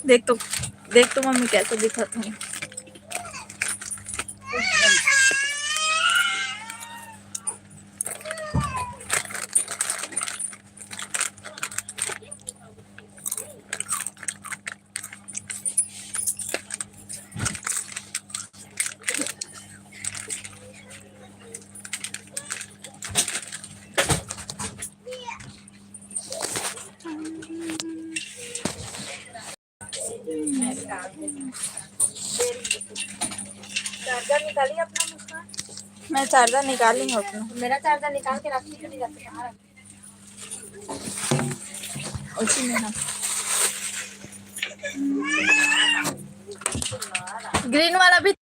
देख तो मम्मी कैसे दिखत हूँ। चार्जर निकालिए अपना मुस्कान। मैं चार्जर निकाली हूँ अपना। मेरा चार्जर निकाल के रखने के लिए जाते हैं। उसी में है। ग्रीन वाला भी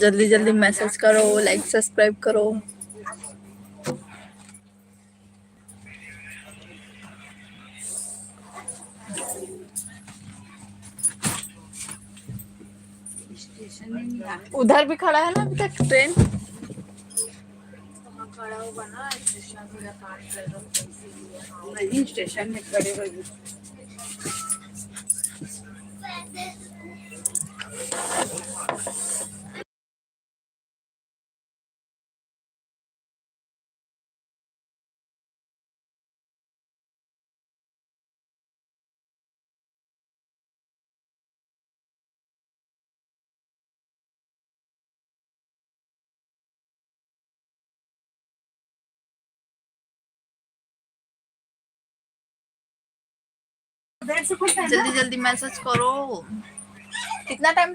जल्दी जल्दी मैसेज करो, लाइक सब्सक्राइब करो। उधर भी खड़ा है ना अभी तक ट्रेन। खड़ा होगा ना स्टेशन में, नहीं स्टेशन में खड़े होगी। जल्दी जल्दी मैसेज करो। कितना टाइम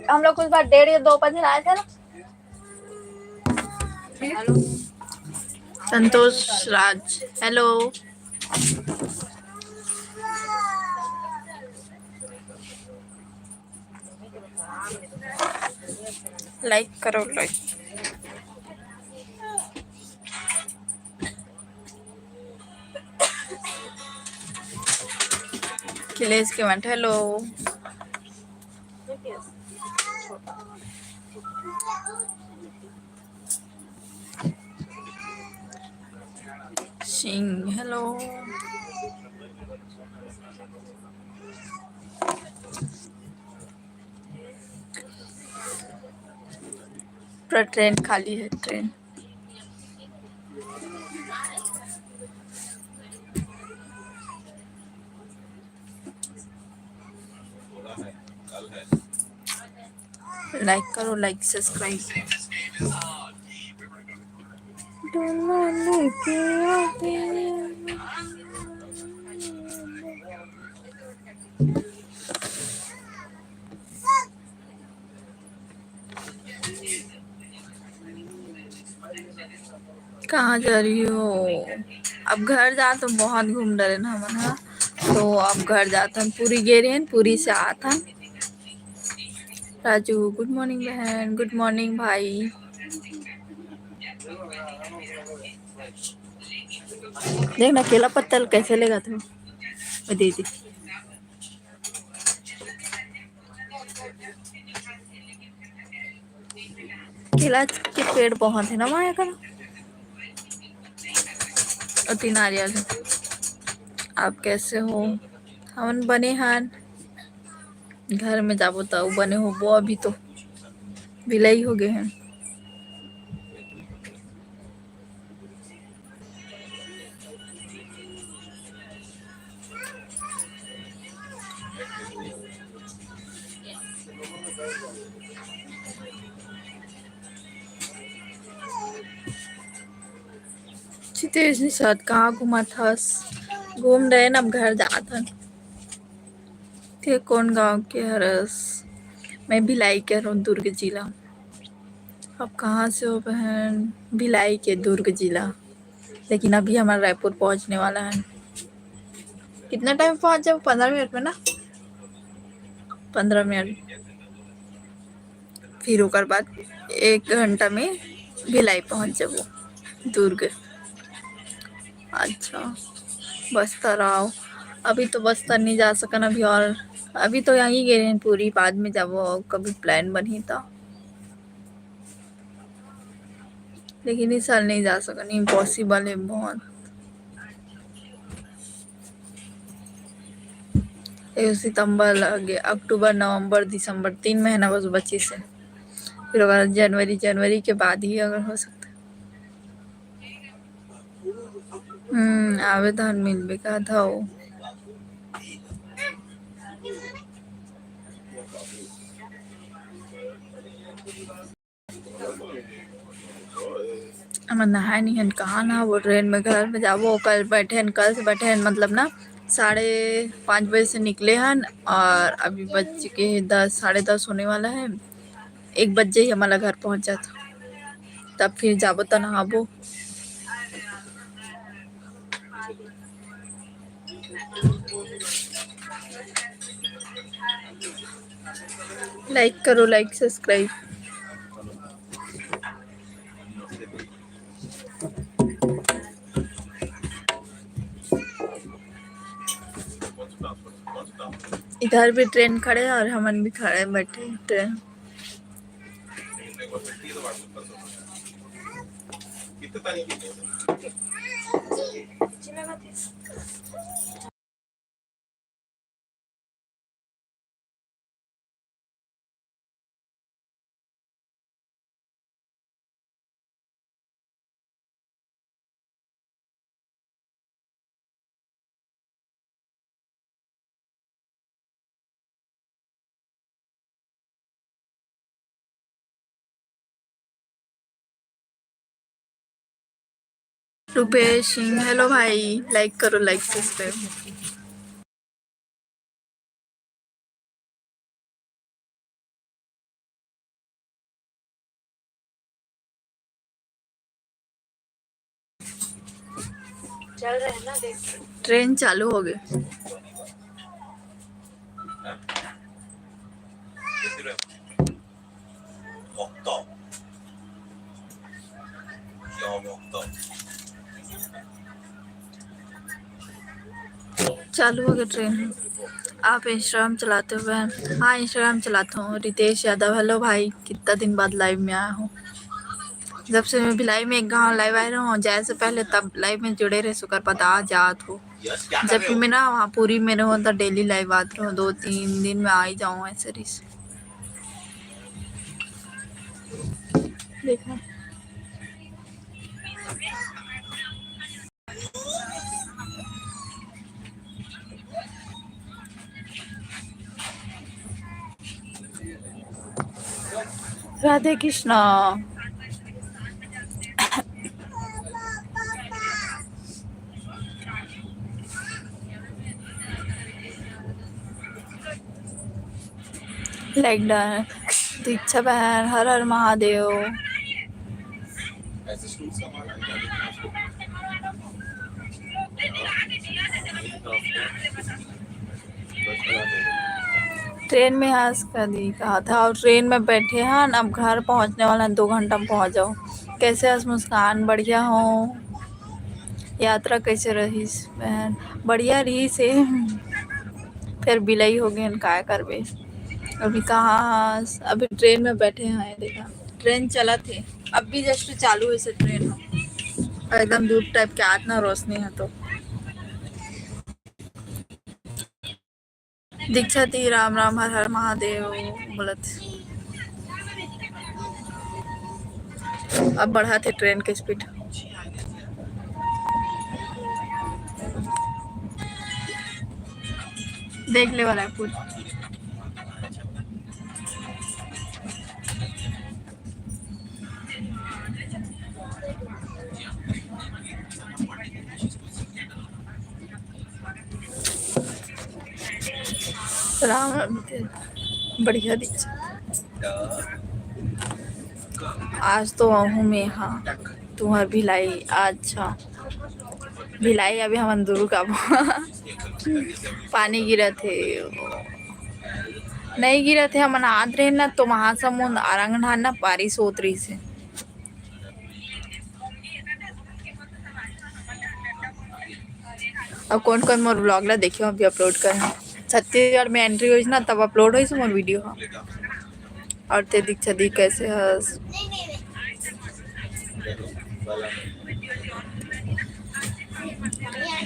हम लोग कुछ बार 1:30 या 2 बजे आए थे ना। संतोष राज हेलो। लाइक करो लाइक। खिलेश के मत हेलो। सिंह हेलो। पूरा ट्रेन खाली है ट्रेन। लाइक करो लाइक सब्सक्राइब। कहाँ जा रही हो? अब घर जा तो बहुत घूम डरे ना मन हा। तो अब घर जाता पूरी गेरेन पूरी से आता। राजू गुड मॉर्निंग बहन, गुड मॉर्निंग भाई। देखना केला पत्तल कैसे लेगा तू दीदी। केला के पेड़ बहुत है ना वहाँ का। अति नारियल। आप कैसे हो? हम बने हन घर में जाबो तो बने हो वो अभी तो विलई हो गए हैं। तेज निषाद कहाँ घुमा थस? घूम रहे न, अब घर जात हन। थे कौन गांव के हरस? मैं भिलाई के हूँ, दुर्ग जिला। अब कहाँ से हो बहन? भिलाई के, दुर्ग जिला। लेकिन अभी हमारा रायपुर पहुंचने वाला है। कितना टाइम पहुंच जाओ? 15 मिनट में ना, 15 मिनट। फिर ओकर बाद 1 घंटा में भिलाई पहुंच जाबो, दुर्ग। अच्छा, बस्तर आओ। अभी तो बस्तर नहीं जा सकन अभी, और अभी तो यहीं गए हैं पूरी, बाद में जाबो कभी प्लान बनी तो। लेकिन इस साल नहीं जा सकन, इम्पॉसिबल है बहुत। सितंबर लगे, अक्टूबर नवंबर दिसंबर 3 महीना बस बची से। फिर अगर जनवरी के बाद ही अगर हो सकता। आवेदन मिलबे का था वो। हम नहाए नहीं हन, कहाँ नहाबो? ट्रेन में, घर में जाबो। कल बैठे हन, कल से बैठे हन, मतलब ना 5:30 बजे से निकले हन, और अभी बज के 10, 10:30 होने वाला है। 1 बजे ही हमारा घर पहुंच जाता, तब फिर जाबो तो नहाबो। लाइक करो, लाइक सब्सक्राइब। इधर भी ट्रेन खड़े हैं और हमन भी खड़े बैठे ट्रेन। रुपेश सिंह, हेलो भाई, लाइक करो, लाइक सब्सक्राइब। चल रहे हैं ना, देख। ट्रेन चालू हो गई। चालू हो गया ट्रेन। आप इंस्टाग्राम चलाते हुए? हाँ, इंस्टाग्राम चलाता हूँ। रितेश यादव, हेलो भाई, कितना दिन बाद लाइव में आया हूँ। जब से मैं भिलाई में एक गाँव लाइव आ रहा हूँ, जैसे पहले तब लाइव में जुड़े रहे, शुक्र पता जात हो। जब भी मैं ना वहाँ पूरी में रहूँ तो डेली लाइव आते रहूँ, 2-3 दिन में आ ही जाऊँ ऐसे रीस। देखा राधे कृष्णा। Like done. दीक्षा बहन, हर हर महादेव। ट्रेन में हंस कर दी कहा था, और ट्रेन में बैठे हैं, अब घर पहुंचने वाला है, 2 घंटा में पहुंच जाओ। कैसे हंस मुस्कान? बढ़िया हो? यात्रा कैसे रही बहन? बढ़िया रही से। फिर बिलई हो गई, क्या करबे? अभी कहाँ? अभी ट्रेन में बैठे हैं, देखा ट्रेन चला थे, अब भी जस्ट चालू है से ट्रेन हो। एकदम धूप टाइप के आत ना, रोशनी है तो। दीक्षा थी, राम राम, हर हर महादेव बोलत। अब बढ़ा थे ट्रेन के स्पीड। देख ले वाला है पूरा। सलाम बढ़िया दीजिए। आज तो हूँ मैं यहाँ तुम्हार भिलाई। अच्छा भिलाई अभी हम अंदरू का पानी गिरा थे नहीं गिरा थे हम नहात रहे ना तो महासमुंद आरंगनाथ ना बारिश होत रही से। अब कौन कौन मोर ब्लॉग ला देखियो अभी अपलोड कर छत्तीसगढ़ में एंट्री हुई ना तब अपलोड हुई मोर वीडियो और ते दीक्षा दी कैसे हस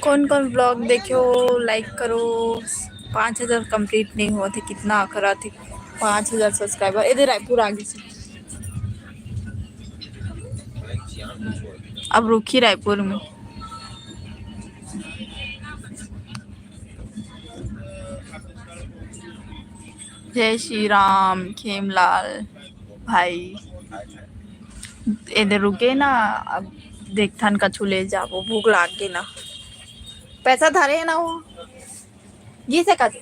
कौन कौन ब्लॉग देखियो लाइक करो। 5000 कंप्लीट नहीं हुआ थे कितना आखरा थे 5000 सब्सक्राइबर इधर रायपुर आगे से। अब रुकी रायपुर में। जय श्री राम खेमलाल भाई इधर रुके ना अब देखथन कछु ले जाबो भूख लाग के ना पैसा धरे ना वो जी से कछु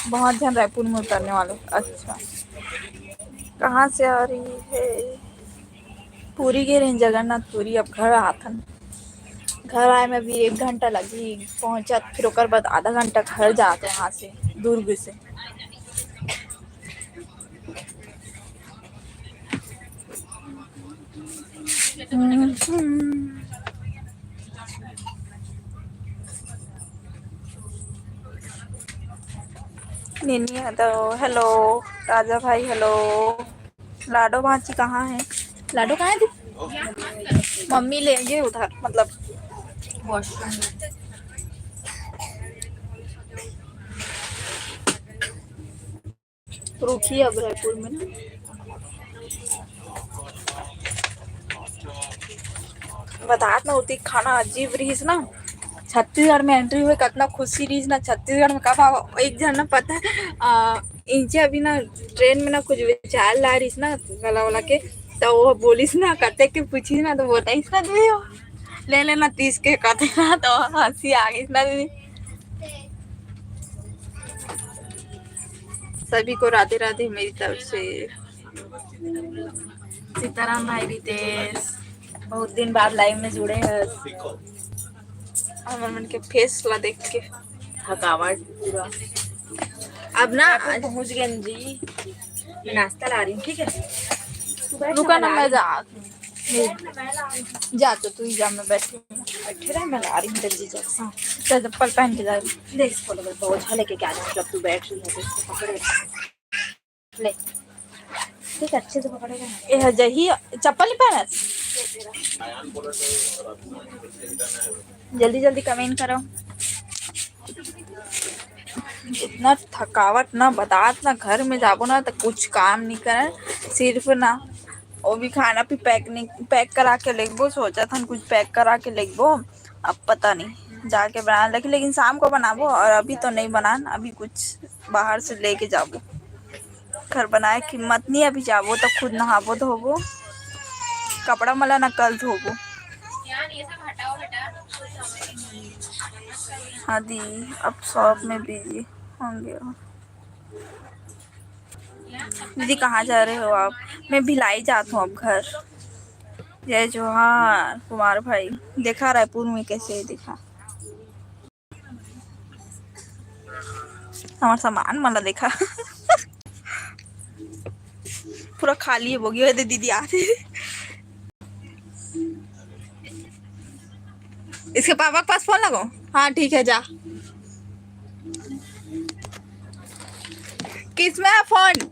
बहुत जन रायपुर में उतरने वाले। अच्छा कहाँ से आ रही है पूरी गे रही जगन्नाथपुरी। अब घर आथन घर आए में अभी 1 घंटा लगी पहुंचा फिर ओकर बाद आधा घंटा घर जाते यहाँ से दुर्ग से। निन्नी तो हेलो राजा भाई हेलो। लाडो भाची कहाँ है लाडो कहाँ है थी मम्मी ले गए उधर मतलब वॉशरूम। रुकी अब रायपुर में ना बतात ना होती खाना अजीब रहीस ना। छत्तीसगढ़ में एंट्री हुए कितना खुशी रही ना छत्तीसगढ़ में कब एक जन ना पता है इंचे अभी ना ट्रेन में ना कुछ विचार ला रही ना गला वाला के तो वो बोलिस ना कते के पूछी ना तो बताइस ना दीदी ले लेना 30 के कते ना तो हंसी आ गई ना दीदी। सभी को राधे राधे मेरी तरफ से। सीताराम भाई रितेश बहुत दिन बाद लाइव में जुड़े हैं। मन के फेस ला देख के थकावट पूरा। अब ना पहुंच गए जी मैं नाश्ता ला रही हूँ ठीक है रुका ना मैं जा तो तू ही जा मैं बैठे रहे मैं ला रही हूँ जल्दी जल्दी चप्पल पहन के जा रही देख इसको बहुत लेके क्या जब तू बैठ रही है तो इसको पकड़े ले ठीक अच्छे से पकड़ेगा ये जही चप्पल नहीं पहना जल्दी जल्दी कमेंट करो। इतना थकावट ना बतात ना घर में जाबो ना तो कुछ काम नहीं करे सिर्फ ना वो भी खाना भी पैक करा के लेगबो सोचा था कुछ पैक करा के लेगबो अब पता नहीं जाके बना लेकिन शाम को बनाबो और अभी तो नहीं बनान अभी कुछ बाहर से लेके जाबो घर बनाए की मत नहीं अभी जाबो तो खुद नहाबो धोबो कपड़ा मला ना कल धोबो। हाँ दी अब शॉप में बिजी होंगे। दीदी कहाँ जा रहे हो आप मैं भिलाई जाता हूँ अब घर। जय जोहार कुमार भाई देखा रायपुर में कैसे दिखा हमारा सामान मला देखा पूरा खाली है बोगी हुए दीदी आते इसके पापा के पास फोन लगो। हाँ ठीक है जा किस में है फोन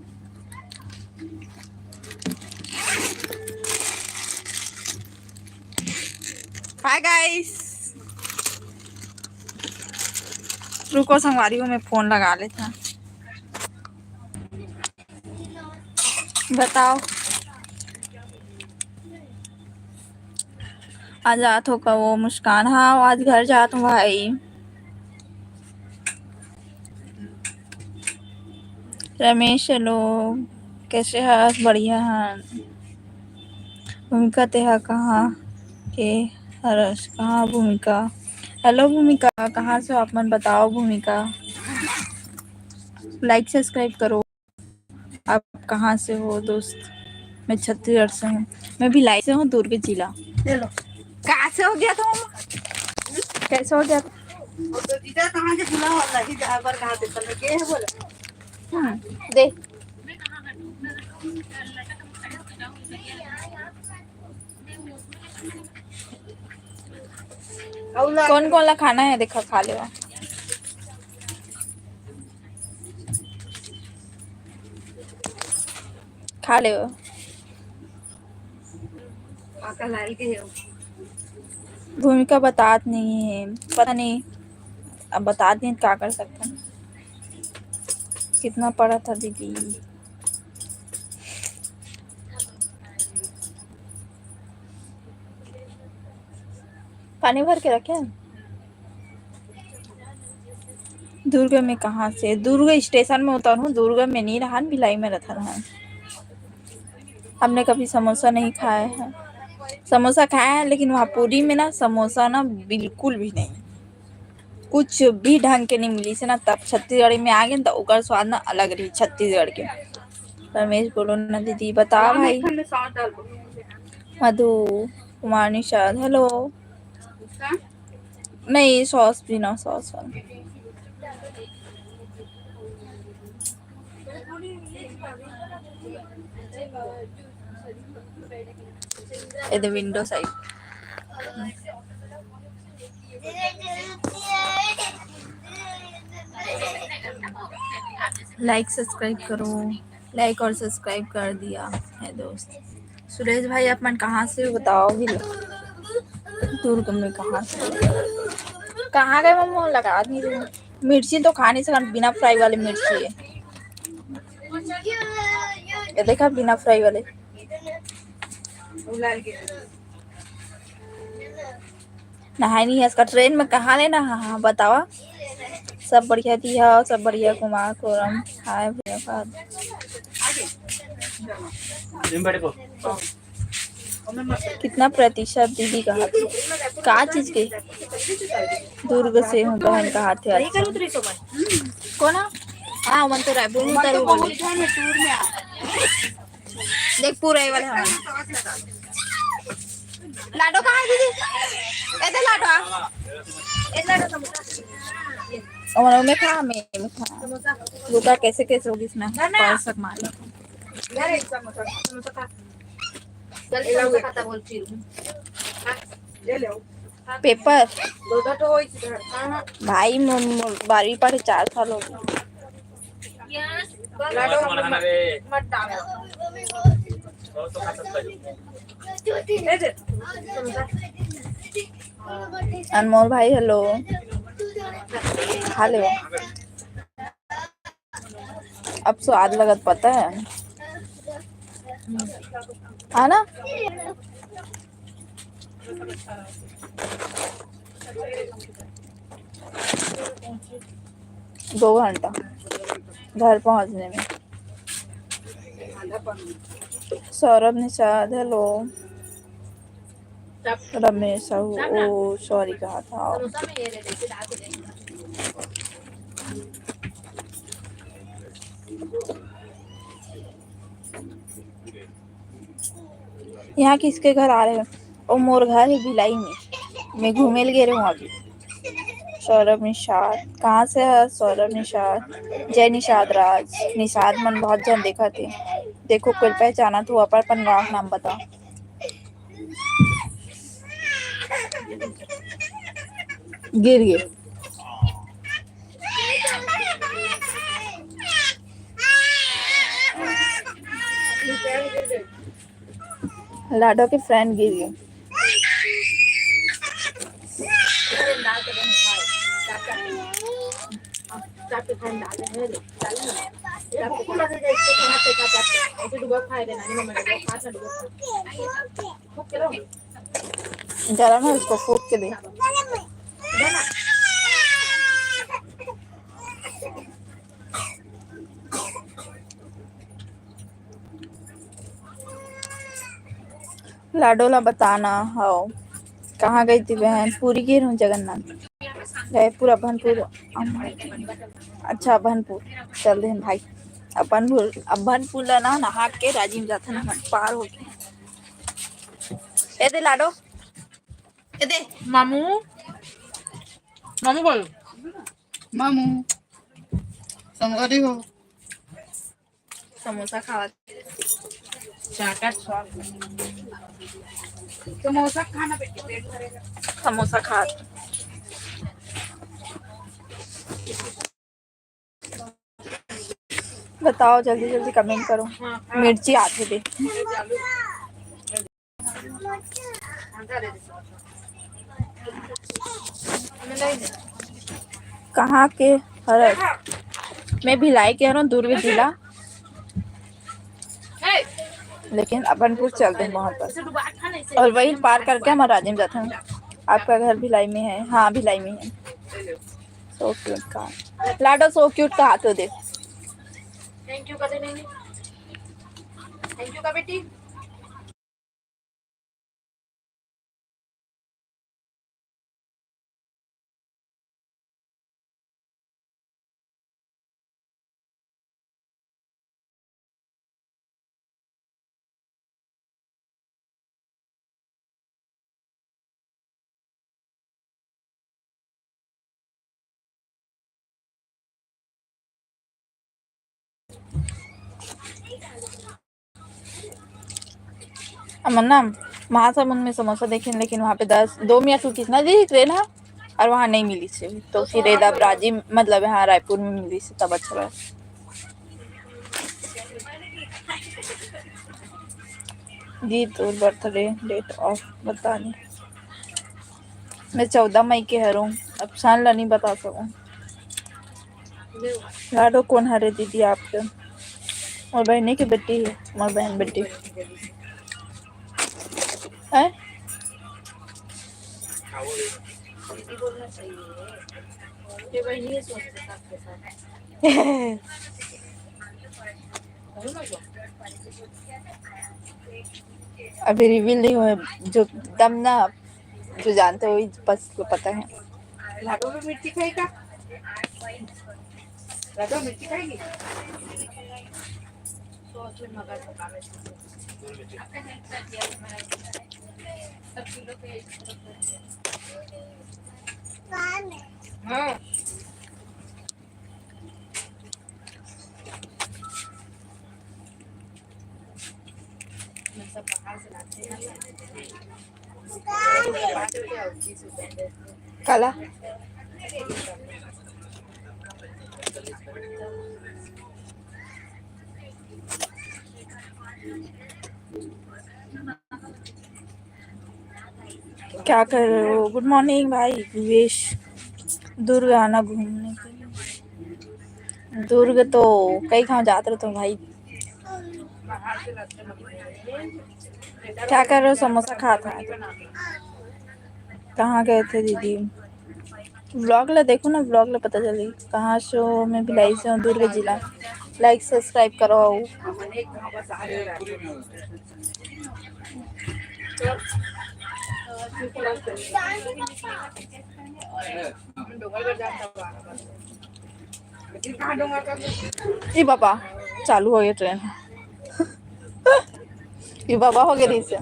हाय गाइस रुको संगवारी में फोन लगा लेता बताओ आज जात हो का वो मुस्कान। हाँ आज घर जात हूँ भाई। रमेश हेलो कैसे है बढ़िया है। भूमिका तेहा कहाँ के हरस कहाँ भूमिका हेलो भूमिका, कहाँ से हो आप? मन बताओ भूमिका। लाइक सब्सक्राइब करो। आप कहाँ से हो दोस्त? मैं छत्तीसगढ़ से हूँ। मैं भिलाई से हूँ, दुर्ग जिला। चलो, कहाँ से हो गया तुम? कैसे हो गया? तो जीजा कहाँ से बुला वाला ही जहाँ पर कहाँ से चल के है बोला। दे। कौन कौन ला खाना है देखा, खा ले। खा ले। भूमिका बतात नहीं है, पता नहीं। अब बता दें क्या कर सकते हैं। कितना पड़ा था दीदी? पानी भर के रखे। दुर्ग में कहाँ से? दुर्ग स्टेशन में उतरू, दुर्ग में नहीं रहा, भिलाई में रहता था। हमने कभी समोसा नहीं खाया है। समोसा खाया है लेकिन वहाँ पूरी में ना समोसा ना बिल्कुल भी नहीं, कुछ भी ढंग के नहीं मिली से ना। तब छत्तीसगढ़ में आ गए तो ओकर स्वाद ना अलग रही छत्तीसगढ़ के। रमेश बोलो ना दीदी, बता भाई। मधु कुमार निषाद, हेलो। नहीं, सॉस भी ना, सॉस वाला। the window side. Like subscribe करो। लाइक और सब्सक्राइब कर दिया है दोस्त। सुरेश भाई आप मन कहाँ से बताओ भी। दुर्ग में कहाँ से? कहाँ गए मम्मा? लगा नहीं रही। मिर्ची तो खा नहीं सकता, बिना फ्राई वाले मिर्ची है। ये देखा, बिना फ्राई वाले। नहाई नहीं है इसका। ट्रेन में कहाँ लेना? हाँ बतावा। सब बढ़िया दिया, सब बढ़िया। कुमार कोरम हाय भैया। कितना प्रतिशत दीदी कहा? का चीज के? दुर्ग से हूँ बहन, कहा थे? अच्छा। कौन? हाँ मन तो रायपुर में देख पूरा ये वाला लाडो कहाँ है दीदी? इधर लाडो। और मैं खा, मैं खा। रुका कैसे कैसे होगी इसमें? पैसा मार पेपर भाई 12वीं पढ़े 4 साल हो गए। अनमोल भाई हेलो। खा ले। अब स्वाद लगत पता है ना। 2 घंटा घर पहुंचने में। सौरभ निषाद हेलो। रमेश साहू ओ सॉरी कहा था। यहाँ किसके घर आ रहे हो? ओ मोर घर है भिलाई में। मैं घूमे ले गए हूँ अभी। सौरभ निषाद कहाँ से है? सौरभ निषाद, जय निषाद राज। निषाद मन बहुत जन देखा थे। देखो कोई पहचाना तो अपन नाम बता। गिर गए। लाडो के फ्रेंड गिर गए। जरा ना इसको फूक के दे। लाडो ला बताना। हाँ कहाँ गई थी बहन? पूरी की हूँ जगन्नाथ गए पूरा अभनपुर। अच्छा अभनपुर चल रहे हैं भाई। अभनपुर ना नहा के राजीव जाते ना पार हो के ए दे लाडो ए दे मामू मामू बोल मामू संगरी हो समोसा खावा चाटा समोसा खाना बेटे पेट भरेगा। समोसा खा बताओ जल्दी जल्दी कमेंट करो। मिर्ची आते दे कहाँ के हर मैं भिलाई के हूँ दुर्ग जिला लेकिन अभनपुर चलते हैं वहाँ पर और वही पार करके हम राजिम जाते हैं। आपका घर भिलाई में है? हाँ भिलाई में है। सो क्यूट का लाडो सो क्यूट का हाथ दे थैंक यू कदे नहीं थैंक यू का बेटी अमन्ना महासमुंद में समोसा देखे लेकिन वहाँ पे 2 मिनट रुकी ना दी ट्रेन है और वहाँ नहीं मिली से तो फिर अब राजी मतलब यहाँ रायपुर में मिली से तब अच्छा लगा। जी तो बर्थडे डेट ऑफ बतानी मैं 14 मई के हरू अब शान ला नहीं बता सकूँ। लाडो कौन हरे दीदी आपके और बहने की बेटी है और बहन बेटी है बोलना चाहिए ये वही नहीं सोचते सबके साथ अभी रिवील नहीं हुए जो दम ना जो जानते हो वही बस को पता है। लाडो में मिर्ची खाएगा लाडो मिर्ची खाएगी सोच में मगर पकाने हाँ सब बाहर से लाते हैं काला क्या कर रहे हो? गुड मॉर्निंग भाई विवेश। दुर्ग आना घूमने के लिए। दुर्ग तो कई कहाँ जाते रहो तो भाई। क्या कर रहे हो? समोसा खाता है। कहाँ गए थे दीदी? व्लॉग ला देखो ना व्लॉग ला पता चली कहाँ शो में भिलाई से हूँ दुर्ग जिला। लाइक सब्सक्राइब करो। ये बाबा चालू हो गया ट्रेन। ये बाबा हो गया से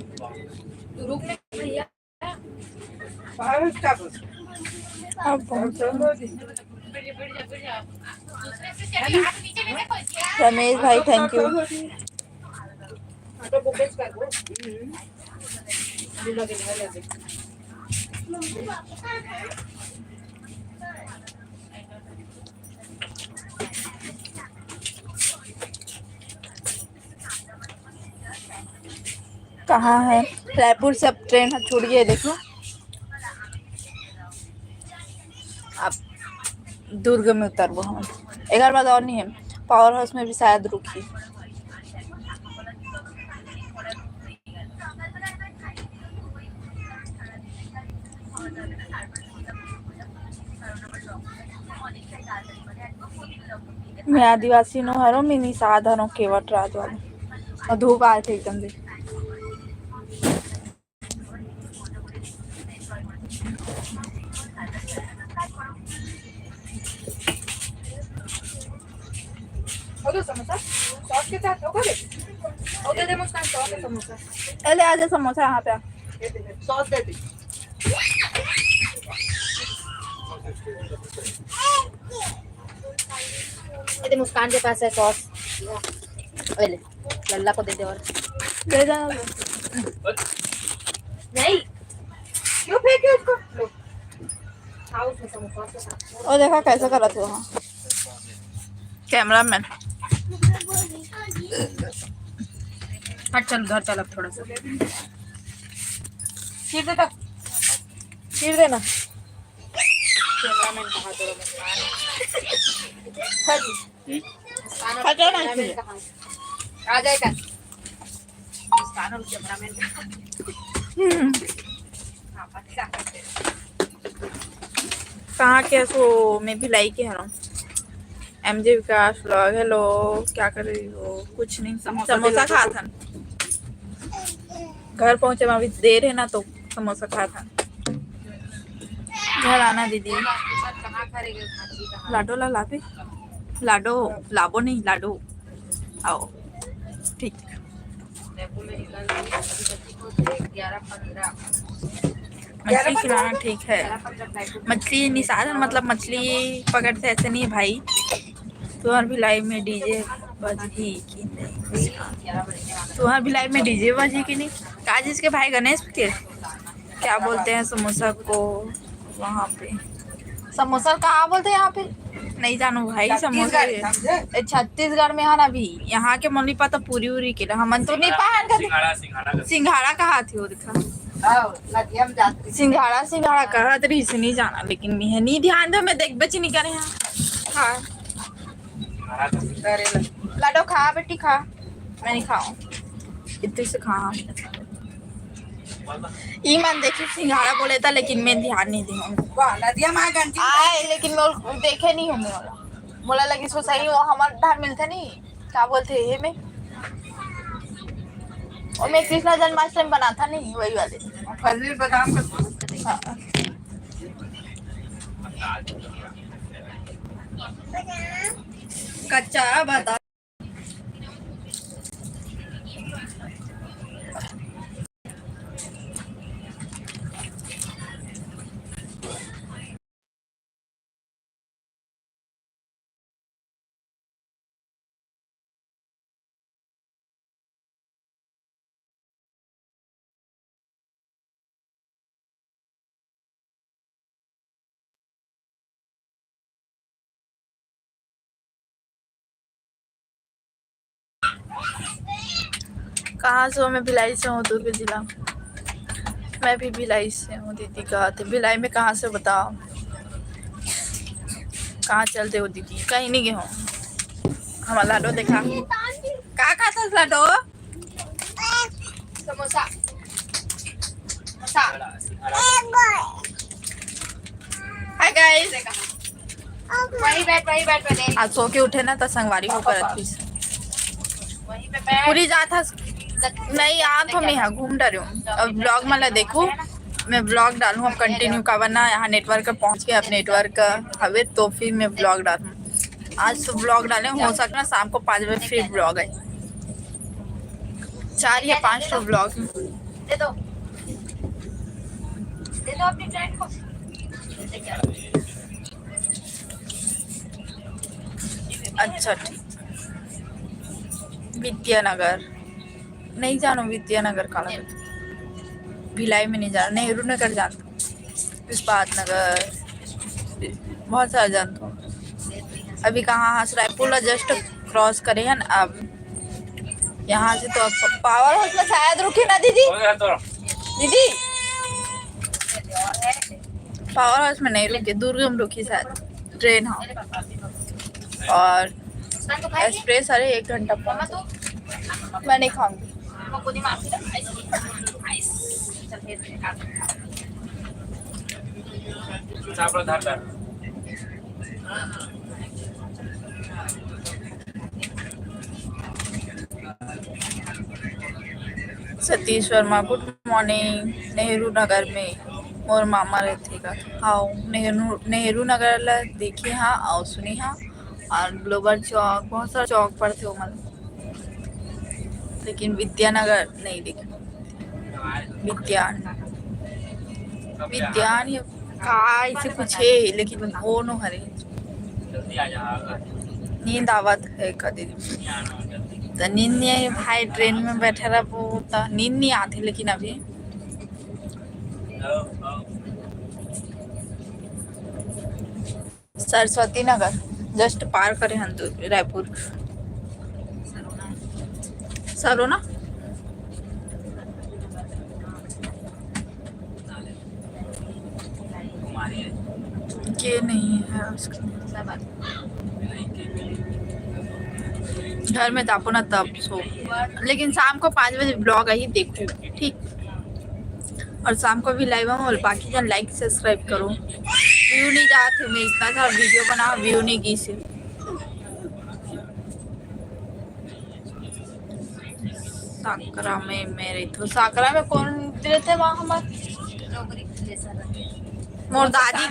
रमेश भाई थैंक यू। कहाँ है? रायपुर से अब ट्रेन छूट गई है देखो। अब दुर्ग में उतरबो हम 11 बजे और नहीं है। पावर हाउस में भी शायद रुकी। मैं आदिवासी नो हरो मिनी साधनो केवट रात वाले और धूप आए थे एकदम से। दो समोसा सॉस के साथ होगा दे दे मुस्कान सॉस के समोसा अरे आजा समोसा यहाँ पे आ। सॉस दे दे दे मुस्कान के पास है सॉस ले लल्ला को दे दे और ले जाना नहीं क्यों फेंके उसको लो खाओ उसमें समोसा के साथ और देखा कैसे करा तू वहाँ कैमरा मैन। हट चल घर चल अब थोड़ा सा खीर दे दो खीर देना। कैमरामैन कहा तो मुस्कान हटो ना कैमरामैन कहाँ है? आ जाएगा मुस्कान और कैमरामैन हाँ पता कहाँ के सो मैं भी लाई के हूँ एमजे विकास व्लॉग। हेलो क्या कर रही हो? कुछ नहीं समोसा खा था घर पहुंचे में अभी देर है ना तो समोसा खा था। घर आना दीदी कहाँ करेंगे लाडो ला लाबे लाडो लाबो नहीं लाडो आओ ठीक। मछली खिलाना ठीक है। मछली निशान मतलब मछली पकड़ते ऐसे नहीं भाई। तुम्हार भी लाइव में डीजे बजी कि नहीं? तुम्हार भी लाइव में डीजे बजी कि नहीं? आज इसके भाई गणेश के क्या बोलते हैं समोसा को वहाँ पे? समोसा कहाँ बोलते हैं यहाँ पे? नहीं जानू भाई समोसा छत्तीसगढ़ में है ना भी। यहाँ के मम्मी पाता पूरी उरी के हम तो नहीं पान सिंघाड़ा कहा थी वो दिखा सिंघाड़ा कहा तरी से नहीं जाना लेकिन मैं नहीं ध्यान दो मैं देख बच नहीं करे यहाँ खा लाडो खा बेटी खा मैं नहीं खाऊं इतने से खा। ईमान देखी सिंघाड़ा बोले था लेकिन मैं ध्यान नहीं दूंगा आए लेकिन मैं देखे नहीं हूँ बोला लगी सो सही वो हमारे धार मिलते नहीं क्या बोलते ये में और मैं कृष्णा जन्माष्टमी बना था नहीं वही वाले फजल बादाम का हाँ। कच्चा बादाम कहाँ से हो? मैं भिलाई से हूँ दुर्ग जिला। मैं भी भिलाई से हूँ दीदी। कहाँ थे भिलाई में? कहाँ से बताओ कहाँ चलते हो दीदी? कहीं नहीं गए हो। हमारा लाडो देखा कहाँ खाता लाडो समोसा हाय गाइस वही बैठ पहले आज सो के उठे ना तो संगवारी हो कर थी वहीं पे बैठ पूरी जात हस नहीं आ तो मैं यहाँ घूम डर हूँ। अब ब्लॉग मतलब देखो मैं ब्लॉग डालूँ अब कंटिन्यू का वरना यहाँ नेटवर्क पहुँच के अब नेटवर्क हवे तो फिर मैं ब्लॉग डालूँ। आज तो ब्लॉग डाले हो सकता शाम को 5 बजे फिर ब्लॉग है 4 या 5 तो ब्लॉग दे दो अपनी फ्रेंड को अच्छा ठीक। विद्यानगर नहीं जानो विद्यानगर का भिलाई में नहीं जाना नेहरू नगर जानता हूँ इस्पात नगर बहुत सारा जानता हूँ। अभी कहाँ हंस रायपुर जस्ट क्रॉस करे हैं ना अब यहाँ से तो अब पावर हाउस में शायद रुके ना दीदी दीदी पावर हाउस में नहीं रुके दुर्गम रुकी शायद ट्रेन हाँ और एक्सप्रेस अरे 1 घंटा पहुँच मैं नहीं खाऊंगी। Satish Verma good morning. नेहरू नगर में मोर मामा रहते का हाँ नेहरू नगर ला देखी हाँ आओ सुनी हाँ और ग्लोबल चौक, बहुत सारे चौक पड़ते हो मतलब, लेकिन विद्यानगर नहीं दिखे। विज्ञान विज्ञान ये का ऐसे कुछ है, लेकिन वो नो हरे नींद आवत है कभी तो नींद नहीं आई भाई, ट्रेन में बैठे रहा वो तो नींद नहीं आती, लेकिन अभी सरस्वती नगर जस्ट पार करे हम तो रायपुर सरोना ये नहीं है उसका घर में तापो ना तब सो, लेकिन शाम को 5 बजे ब्लॉग ही देखो ठीक, और शाम को भी लाइव हम, और बाकी जन लाइक सब्सक्राइब करो। व्यू नहीं जाते, मैं इतना था वीडियो बना व्यू नहीं की से। साकरा में मेरे तो साकरा में कौन रहते वहाँ हमारे मोर दादी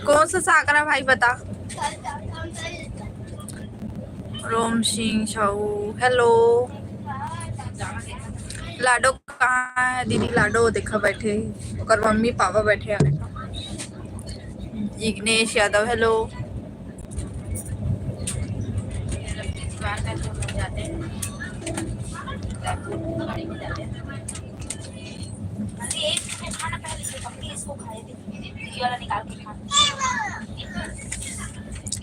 कौन सा साकरा भाई बता। रोम सिंह साहू हेलो। लाडो कहाँ है दीदी? लाडो देखा बैठे, और मम्मी पापा बैठे हैं। जिग्नेश यादव हेलो।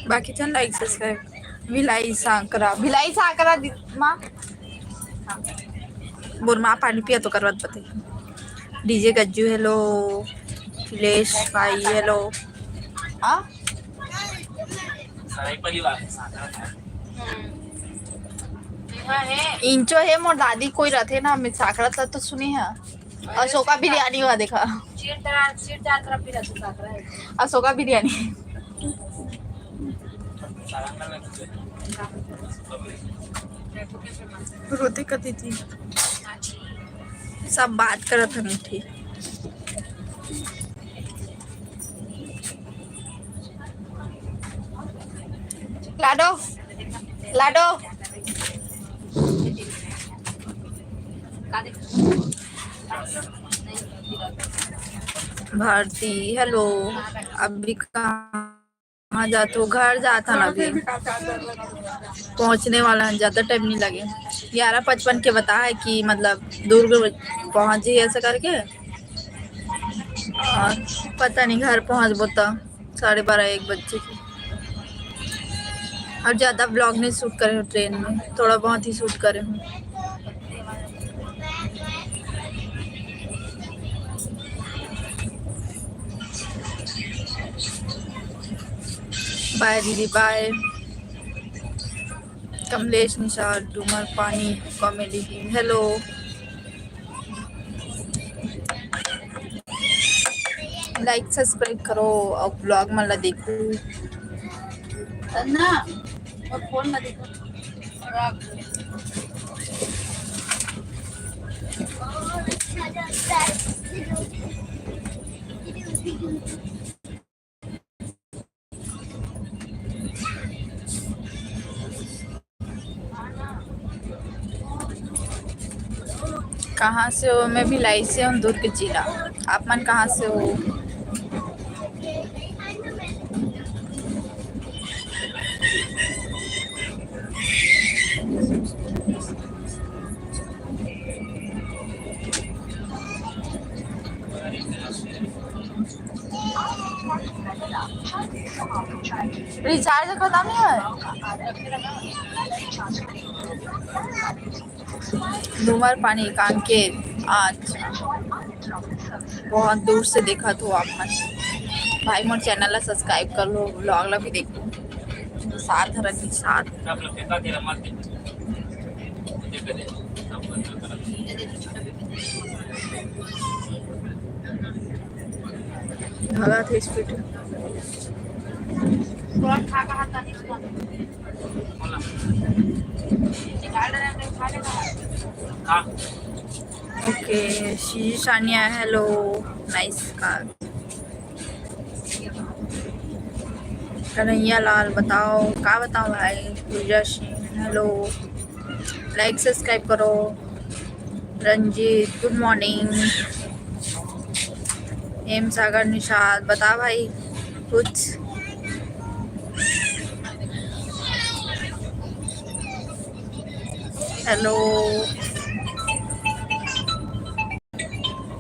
बाकी चल लाइक सब्सक्राइब। भिलाई सांकरा माँ बुरमा पानी पिया तो करवत बते। DJ Gajju hello. अखिलेश भाई हेलो। हाँ इंचो है मोर दादी कोई रहते ना, मैं साकरा था तो सुनी है। अशोका बिरयानी हुआ देखा, अशोका बिरयानी रोते करती थी, सब बात कर था मीठी। लाडो लाडो भारती हेलो। अभी कहाँ जाते हो? घर जाता ना, अभी पहुँचने वाला है, ज़्यादा टाइम नहीं लगे। 11:55 के बता है कि मतलब दुर्ग पहुँच ही ऐसा करके, और पता नहीं घर पहुँच बोता 12:30-1 बजे की। और ज़्यादा ब्लॉग नहीं शूट करे हूँ ट्रेन में, थोड़ा बहुत ही शूट करे हूँ। बाय दीदी बाय। कमलेश निशार डूमर पानी कॉमेडी हेलो। लाइक सब्सक्राइब करो और ब्लॉग मला देखो ना, और फोन में देखो। कहाँ से हो? मैं भिलाई से हूँ, दुर्ग जिला। आप मन कहाँ से हो? रिचार्ज खत्म नहीं है। डूमर पानी कांकेर, आज बहुत दूर से देखा तो आप मन भाई मोर चैनल ला सब्सक्राइब कर लो, ब्लॉग ला भी देखो, साथ रखी साथ। भगा थे speed okay. Shania hello nice car. Kanhaiya Lal बताओ का बताओ भाई। Pooja Singh hello, like subscribe करो। Ranjeet good morning. हेम सागर निषाद बता भाई कुछ। Hello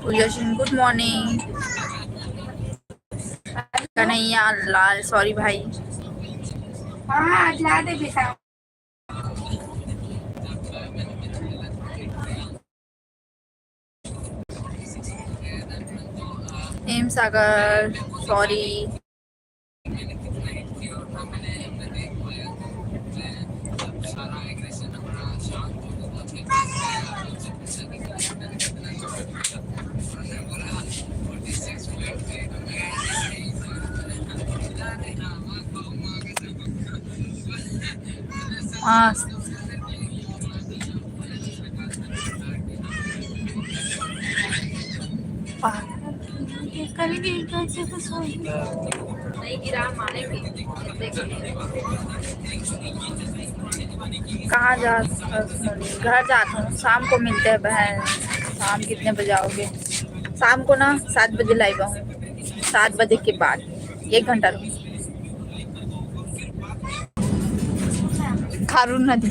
Pooja Singh good morning. Kanhaiya Lal sorry भाई। हाँ ला दे बेटा। हेम सागर सॉरी। हाँ नहीं गिरा मारेंगे। कहाँ जा घर जाता हूँ, शाम को मिलते हैं बहन। शाम कितने बजे आओगे? शाम को ना 7 बजे लाइव आऊँ, 7 बजे के बाद 1 घंटा रहूँ। खारून नदी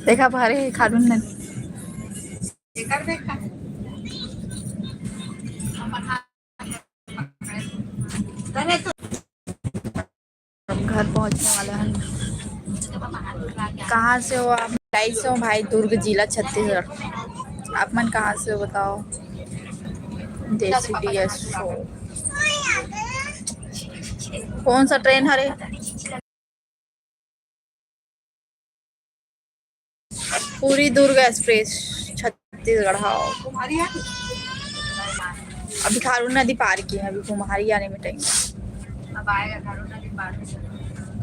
देखा भारे, खारून नदी देखा देखा। करे तो हम घर पहुँचने वाले हैं। कहाँ से हो आप? लाई से हो भाई, दुर्ग जिला छत्तीसगढ़। आप मन कहाँ से हो बताओ? देसी डीएस शो कौन सा ट्रेन हरे? पूरी दुर्ग एक्सप्रेस छत्तीसगढ़। हाँ तुम्हारी है अभी खारून नदी पार की है, अभी कुम्हारी आने में टाइम। अब आएगा खारून नदी पार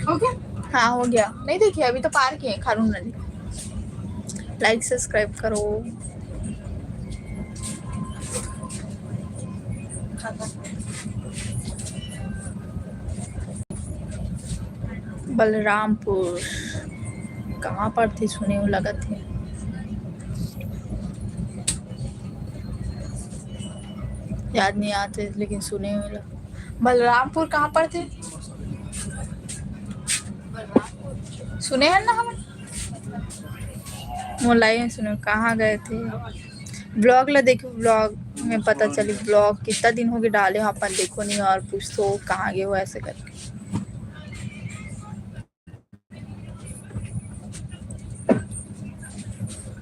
हो गया। हाँ हो गया, नहीं देखिए अभी तो पार किए खारून नदी। लाइक सब्सक्राइब करो। बलरामपुर कहाँ पर थे? सुने हो लगा थे। याद नहीं आते लेकिन सुने हो लगा। बलरामपुर कहाँ पर थे? सुने हैं ना हम मोलाई में सुने। कहाँ गए थे? ब्लॉग ला देखो, ब्लॉग में पता चली। ब्लॉग कितना दिन हो गए डाले हो अपन, देखो नहीं और पूछ तो कहाँ गए हो ऐसे करके।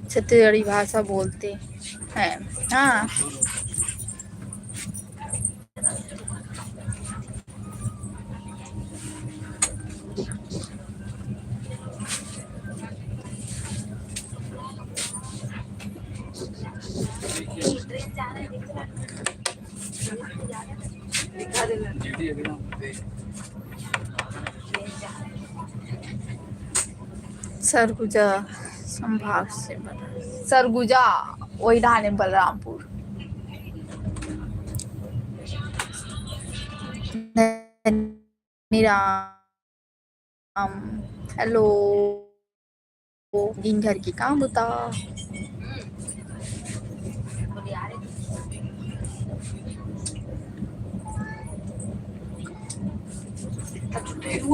छत्तीसगढ़ी भाषा बोलते हैं। हाँ सरगुजा संभाग से सरगुजा वही ढाने बलरामपुर। राम हेलो दिन घर की काम होता।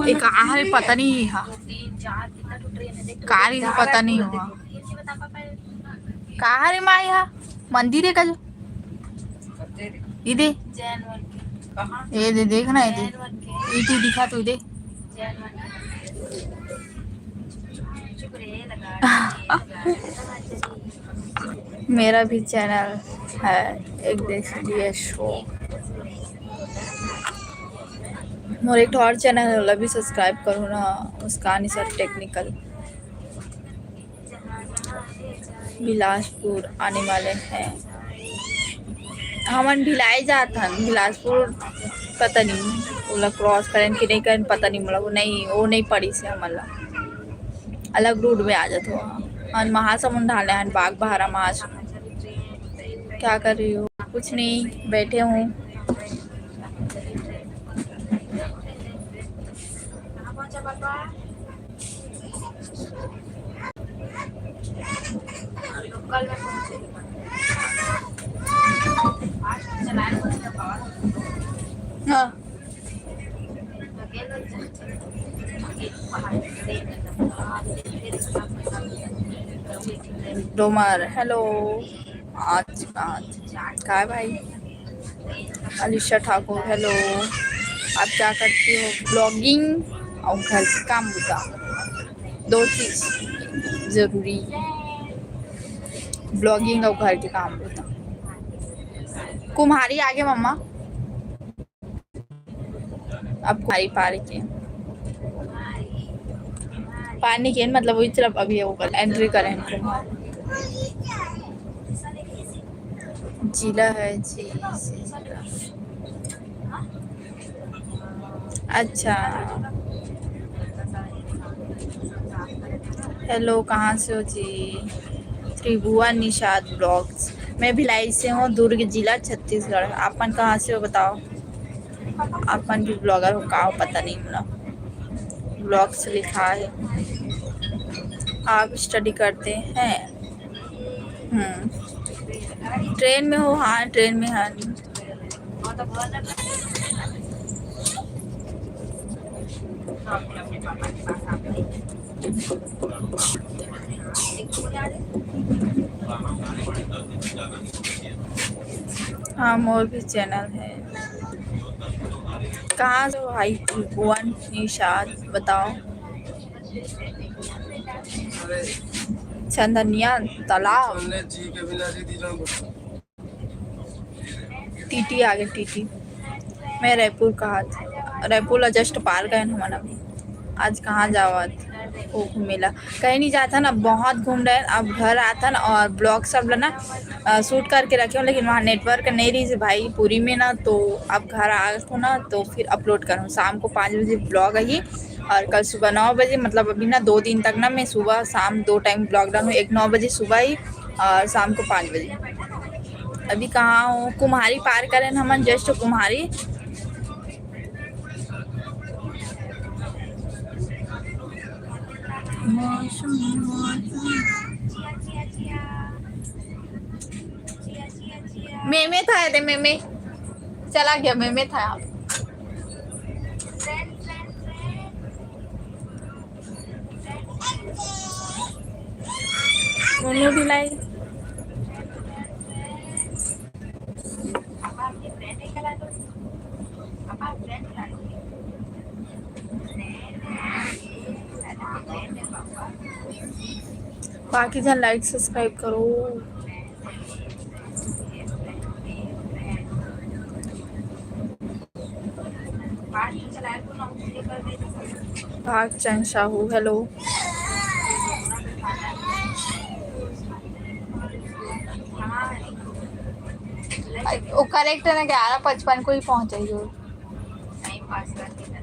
एक आहल पता नहीं है कारी पता नहीं हुआ कहा रे माँ यहाँ मंदिर है का जो इधे ये दे देखना इधे इधे दिखा तो इधे मेरा भी चैनल है एक देसी शो। मोर एक और चैनल है वाला भी सब्सक्राइब करो ना, मुस्कान सर टेक्निकल। बिलासपुर आने वाले हैं हमन। भिलाई जात हन बिलासपुर, पता नहीं ओला क्रॉस करें कि नहीं करें पता नहीं। मतलब वो नहीं पड़ी से हमन ला अलग रूट में आ जात हो। हम महासमुंद ढाले हैं, बाग बहारा महासमुंद। क्या कर रही हो? कुछ नहीं, बैठे हूँ। कल मैं पहुंचेगी हाँ डोमर हेलो। आज कहाँ है भाई? अलीशा ठाकुर हेलो। आप क्या करती हो? ब्लॉगिंग और घर के काम होता, दो चीज जरूरी। ब्लॉगिंग और घर के काम होता। कुम्हारी आगे मम्मा, अब कुम्हारी पानी के मतलब वही तरफ अभी वो कर एंट्री करें। जिला है जी। अच्छा हेलो, कहाँ से हो जी? त्रिभुवन निषाद ब्लॉग्स। मैं भिलाई से हूँ, दुर्ग जिला छत्तीसगढ़। आपन कहाँ से हो बताओ? आपन भी ब्लॉगर हो का हो पता नहीं, मतलब ब्लॉग्स लिखा है। आप स्टडी करते हैं? ट्रेन में हो? हाँ ट्रेन में। हाँ हाँ मोर भी चैनल है। कहाँ से हो भाई? त्रिभुवन निषाद बताओ। चंदनिया तालाब टीटी आगे टीटी। मैं रायपुर कहा था, रायपुर जस्ट पार गए हमारा। आज कहाँ जावत वो घूमेला? कहीं नहीं जाता ना, बहुत घूम रहे हैं। अब घर आता ना और ब्लॉग सब ना शूट करके रखे हो, लेकिन वहाँ नेटवर्क नहीं रही से भाई पूरी में ना, तो अब घर आ तो ना तो फिर अपलोड करूँ। शाम को 5 बजे ब्लॉग आई और कल सुबह 9 बजे, मतलब अभी ना 2 दिन तक ना मैं सुबह शाम 2 टाइम ब्लॉग डालूँ, एक 9 बजे सुबह ही और शाम को 5 बजे। अभी कहाँ हूँ? कुम्हारी पार करें हम, जस्ट कुम्हारी। मेमे था दे मेमे चला गया, मेमे था। मोनू भी लाई। बाकी जन लाइक सब्सक्राइब करो। भागचंद साहू हेलो। वो करेक्ट है ना, 11:55 को ही पहुंच जाइए।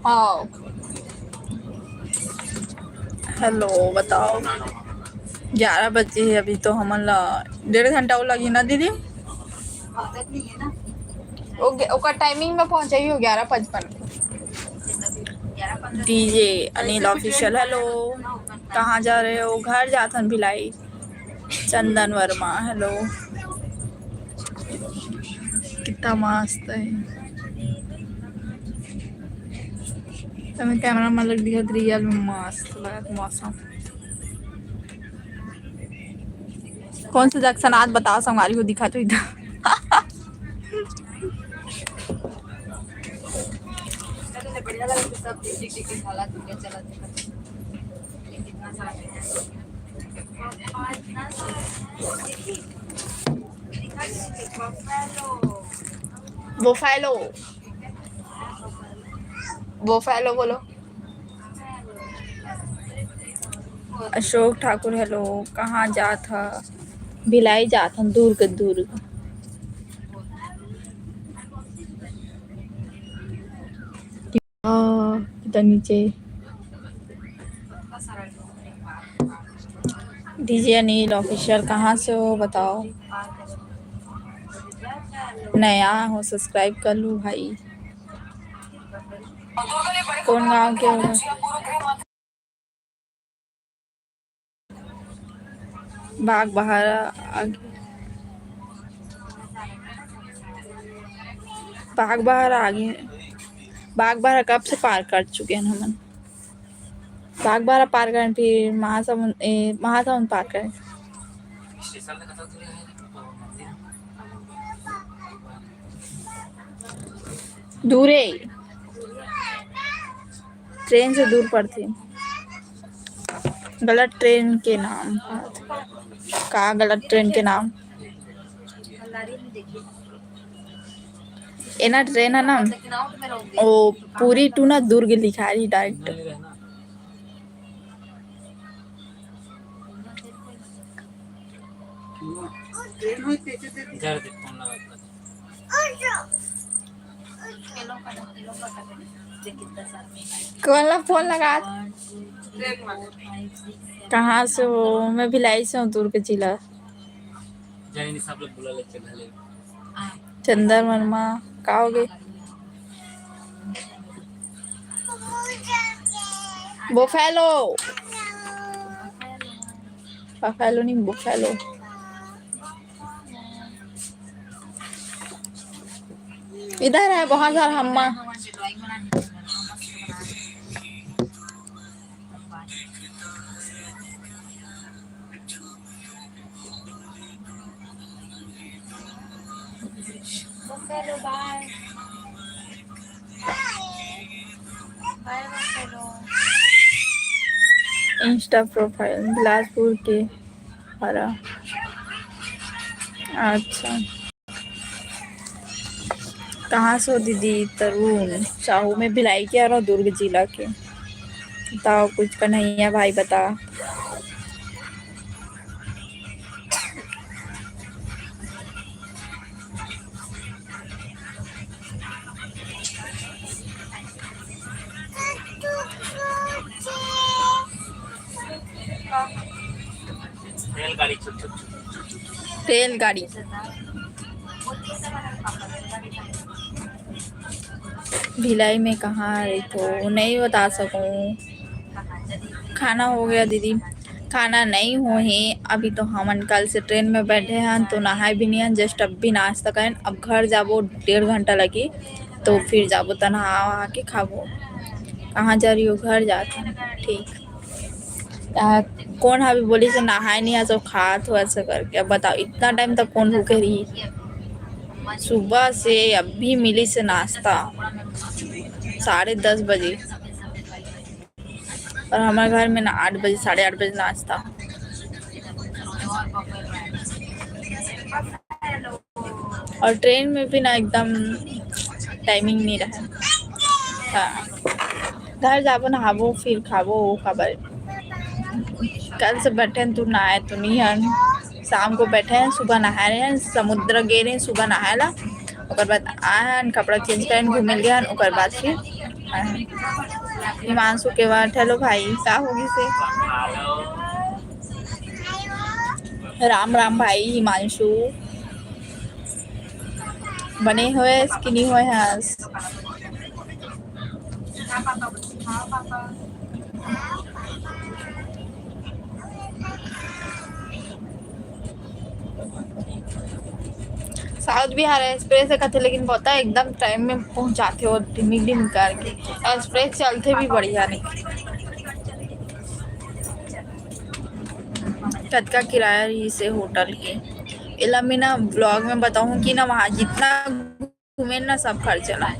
हाँ हेलो बताओ। 11 बजे है अभी, तो हमारा 1.5 घंटा वो लगी ना दीदी। ओका टाइमिंग में पहुंचाई हो 11:55। DJ Anil official hello. कहाँ जा रहे हो? घर जाथन भिलाई। चंदन वर्मा हेलो। कितना मस्त है। तुम्हें कैमरा में लग दिखा, रियल में मस्त लगा मौसम। कौन सा जंक्शन आज बताओ, संगारी को दिखा तो इधर। बढ़िया लगा सब टिक हालात दुनिया चला कितना सारा वो फैलो बोलो। अशोक ठाकुर हेलो। कहाँ जा था? भिलाई जा था, दुर्ग दुर्ग। कितना नीचे। डीजे अनिल ऑफिशियल कहाँ से हो बताओ? नया हो सब्सक्राइब कर लूँ भाई। कौन गाँव के हो? बाग बहारा आगे, बाग बहारा आगे, बाग बहारा कब से पार कर चुके हैं हम। बाग बहारा पार करें फिर महासमुंद पार करें। दूर है, ट्रेन से दूर पड़ती। गलत ट्रेन के नाम का, गलत ट्रेन के नाम एना ट्रेन है ना, ओ पूरी टू ना दुर्ग लिखा रही डायरेक्ट। कौन फोन लगा, कहाँ से हो? मैं भिलाई से हूँ, दुर्ग जिला। चंदर वर्मा का हो गए? बोफेलो, बफेलो नहीं बोफेलो। इधर है बहुत सारा हम्मा। इंस्टा प्रोफाइल बिलासपुर के हरा। अच्छा, कहाँ से हो दीदी? तरुण साहू में भिलाई के और दुर्ग जिला के। बताओ कुछ का नहीं है भाई, बता। रेलगाड़ी भिलाई में कहाँ है तो नहीं बता सकूं। खाना हो गया दीदी? खाना नहीं हो ही अभी, तो हमन कल से ट्रेन में बैठे हैं तो नहाए भी नहीं हैं, जस्ट अब भी नाश्ता करें। अब घर जाबो 1.5 घंटा लगी, तो फिर जाबो तो नहा वहा के खाबो। कहाँ जा रही हो? घर जाता हूँ। ठीक, कौन अभी बोली से नहाए नहीं आ तो खा तो ऐसा करके। अब बताओ इतना टाइम तक कौन भूखे रही? सुबह से अभी मिली से नाश्ता 10:30 बजे, और हमारे घर में ना 8 बजे 8:30 बजे नाश्ता। और ट्रेन में भी ना एकदम टाइमिंग नहीं रहा। हाँ, घर जाबो नहाबो फिर खाबो वो खबर। कल से बैठे तो नहाए तो नहीं है, शाम को बैठे हैं, सुबह नहाए रहे हैं, समुद्र गए रहे, सुबह नहाए ला, ओकर बाद आए हैं, कपड़ा चेंज करें, घूमे गए हैं, ओकर बाद फिर आए हैं। हिमांशु के बाद हेलो भाई का होगी से? राम राम भाई हिमांशु, बने हुए कि नहीं हुए हैं? साउथ बिहार एक्सप्रेस कहते, लेकिन पता है एकदम टाइम में पहुंचाते हो, डिमिक डिमिक करके। एक्सप्रेस चलते भी बढ़िया नहीं। कद का किराया ही से होटल के इला में ना ब्लॉग में बताऊं कि ना वहाँ जितना घूमे ना सब खर्च ना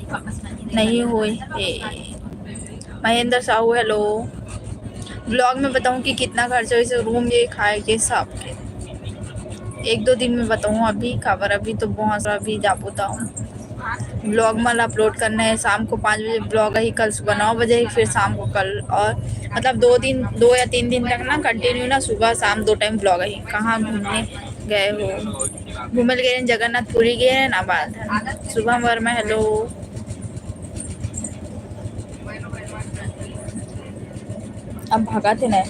नहीं हुए। महेंद्र साहू हेलो, ब्लॉग में बताऊं कि कितना खर्चा हो, इसे रूम ये खाए के सब के। 1-2 दिन में बताऊँ अभी खबर। अभी तो बहुत सारा भी जा पाता हूँ। ब्लॉग माल अपलोड करना है शाम को 5 बजे ब्लॉग है, कल सुबह 9 बजे, फिर शाम को कल, और मतलब 2 या 3 दिन तक ना कंटिन्यू ना सुबह शाम 2 टाइम ब्लॉग है। कहाँ घूमने गए हो? घूमे गए जगन्नाथपुरी गए ना बात। शुभम वर्मा हेलो, अब भगा थे ना।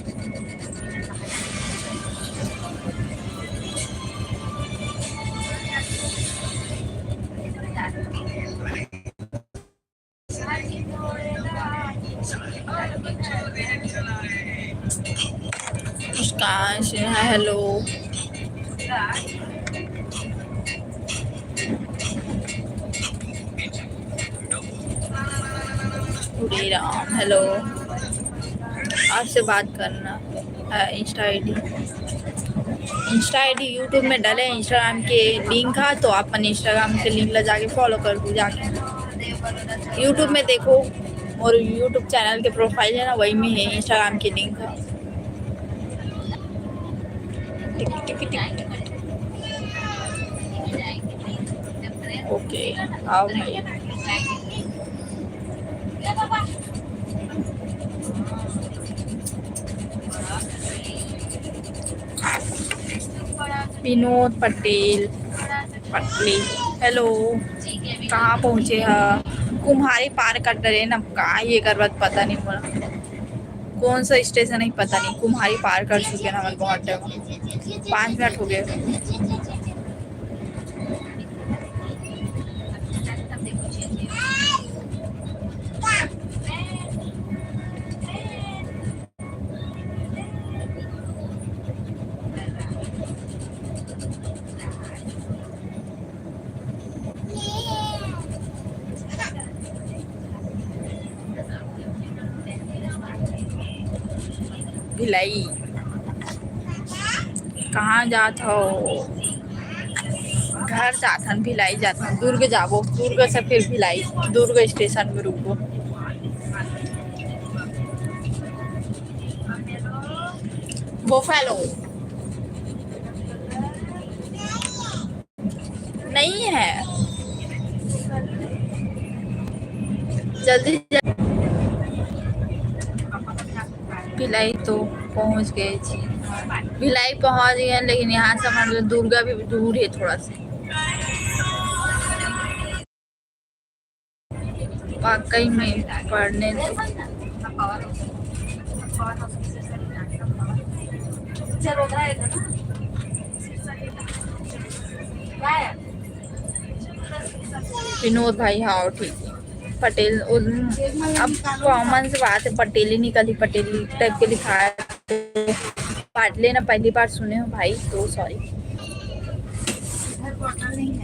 मुस्कान हेलो, उरे राम, हेलो, आपसे बात करना है। इंस्टा आईडी यूट्यूब में डाले, इंस्टाग्राम के लिंक है तो अपन इंस्टाग्राम के लिंक ला जाके फॉलो कर दो जाके। यूट्यूब में देखो और यूट्यूब चैनल के प्रोफाइल है ना, वही में है इंस्टाग्राम की लिंक है। टिक टिक टिक। ओके, आओ भाई। विनोद पटेल पटली, हेलो, कहाँ पहुँचे हैं? कुम्हारी पार कर ट्रेन, अब कहाँ ये कर बात पता नहीं बोला, कौन सा स्टेशन है पता नहीं। कुम्हारी पार कर चुके ना, हमारे बहुत टाइम, 5 मिनट हो गए। भिलाई कहाँ जात हो? घर जात हन, भिलाई जात हन। दुर्ग जाबो, दुर्ग से फिर भिलाई, दुर्ग स्टेशन में रुको। बोफेलो नहीं है, जल्दी भिलाई तो पहुंच गए जी, भिलाई पहुंच गए, लेकिन यहाँ से हमारे दुर्गा भी दूर है थोड़ा सा। वाकई में पढ़ने विनोद भाई, हाँ ठीक है। पटेल अब कॉमन से बात है, पटेल ही निकली, पटेल टाइप के लिखा है। पाटले ना पहली बार सुने हो भाई तो सॉरी।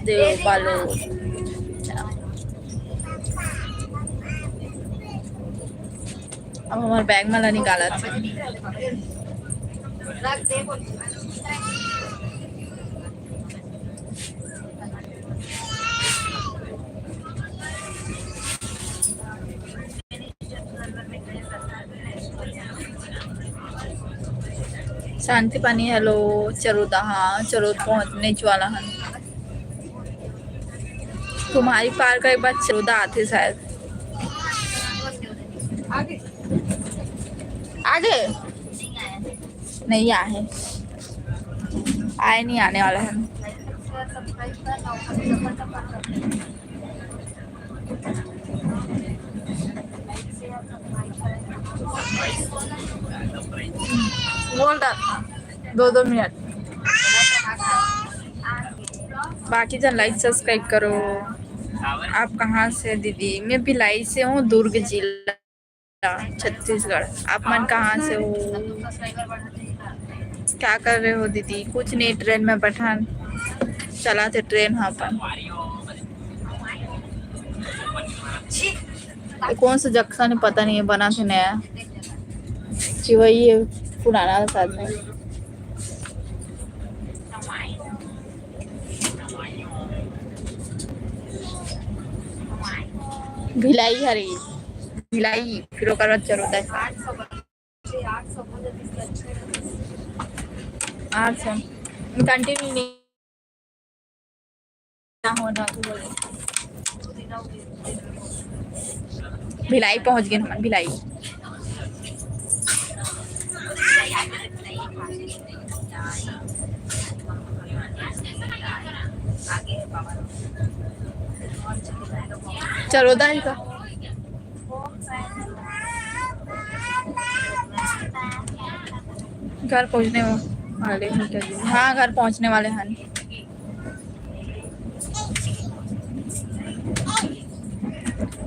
देव बालो, अब हमारे बैग में निकाला था। शांति पानी, हेलो, चरोदा, हाँ चरोद पहुंचने वाला है। तुम्हारी पार का एक बार चरोदा आते शायद। आगे आगे नहीं आए, नहीं आने वाला है। बोल रहा 2 मिनट। बाकी जन लाइक सब्सक्राइब करो। आप कहाँ से दीदी? मैं भिलाई से हूँ, दुर्ग जिला छत्तीसगढ़। आप मन कहाँ से हो? क्या कर रहे हो दीदी? कुछ नहीं, ट्रेन में बैठा, चला थे ट्रेन। हाँ पर कौन सा जंक्शन है पता नहीं है, बना थे नया जी, वही है पुराना साथ में। भिलाई हरी, भिलाई फिर ओकर चरोदा 800 कंटिन्यू नहीं होना तो बोले। भिलाई पहुंच गए हम, भिलाई। चरोदा ही का घर पहुंचने वाले हैं। हाँ घर पहुंचने वाले हैं।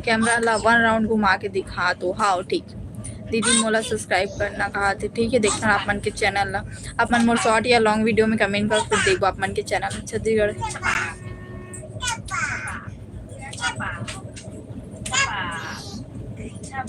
कैमरा ला 1 राउंड घुमा के दिखा दो। हाँ ठीक दीदी, मोला सब्सक्राइब करना कहा थे। ठीक है, देखना आप मन के चैनल ला, आप मन मोर शॉर्ट या लॉन्ग वीडियो में कमेंट कर, फिर देखो आप मन के चैनल छत्तीसगढ़ अरे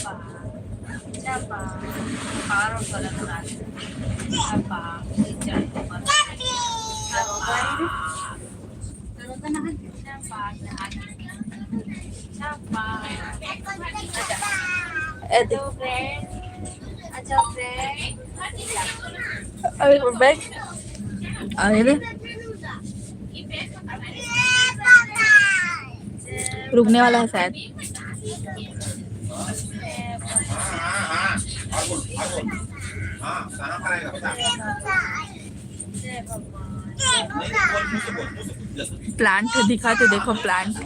बैठ अरे रुकने वाला है शायद। प्लांट दिखाते देखो प्लांट।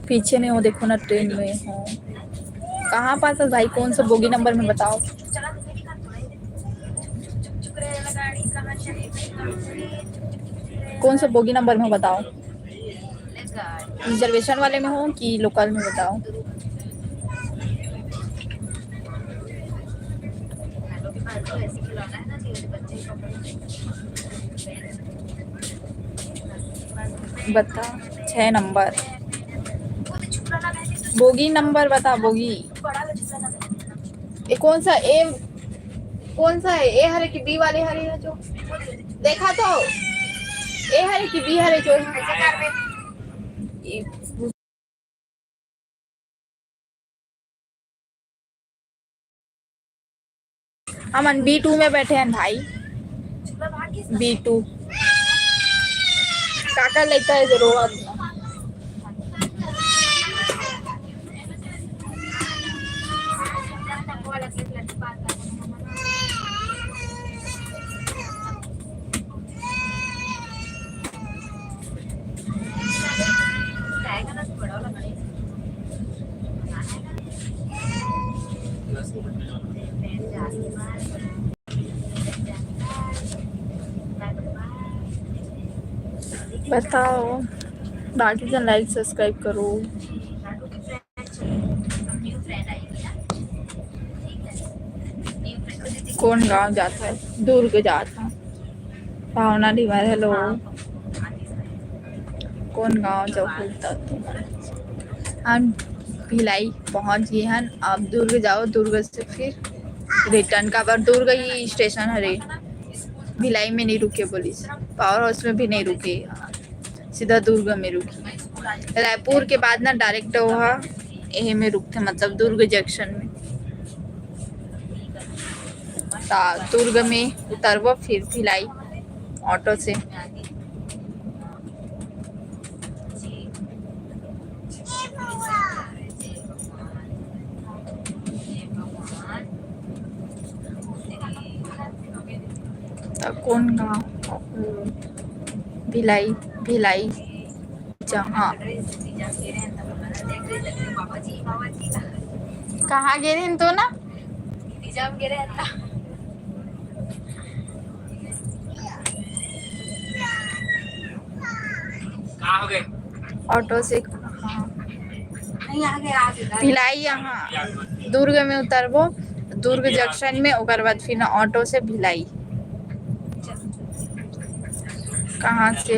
पीछे में हो देखो ना, ट्रेन में हो। कहाँ पास है भाई? कौन सा बोगी नंबर में बताओ? कौन सा बोगी नंबर में बताओ? रिजर्वेशन वाले में हो कि लोकल में बताओ? बता 6 नंबर बोगी नंबर बता। बोगी ए कौन सा? ए कौन सा है? ए हरे की बी वाले हरे है जो देखा तो? ए हरे की बी हरे जो हम B2 में बैठे हैं भाई। B2 काका लेता है जरूर। बताओ बाकी जन लाइक सब्सक्राइब करो। कौन गांव जाता है? दुर्ग जाता। भावना ढीवर हेलो। कौन गांव जो खुलता तो हम भिलाई पहुंच गए हैं। अब दुर्ग जाओ, दुर्ग से फिर रिटर्न का बार दुर्ग ही स्टेशन है। भिलाई में नहीं रुके पुलिस, पावर हाउस में भी नहीं रुके, सीधा दुर्ग में रुकी। रायपुर के बाद ना डायरेक्ट वहाँ यही में रुकते, मतलब दुर्ग जंक्शन में। दुर्ग में उतरबो फिर भिलाई ऑटो से। कौन गाँव? भिलाई भिलाई जहाँ कहाँ गिरे तो ना ऑटो से। भिलाई यहाँ दुर्ग में उतरबो, दुर्ग जंक्शन में, ओकर बाद फिर ना ऑटो से भिलाई। कहाँ से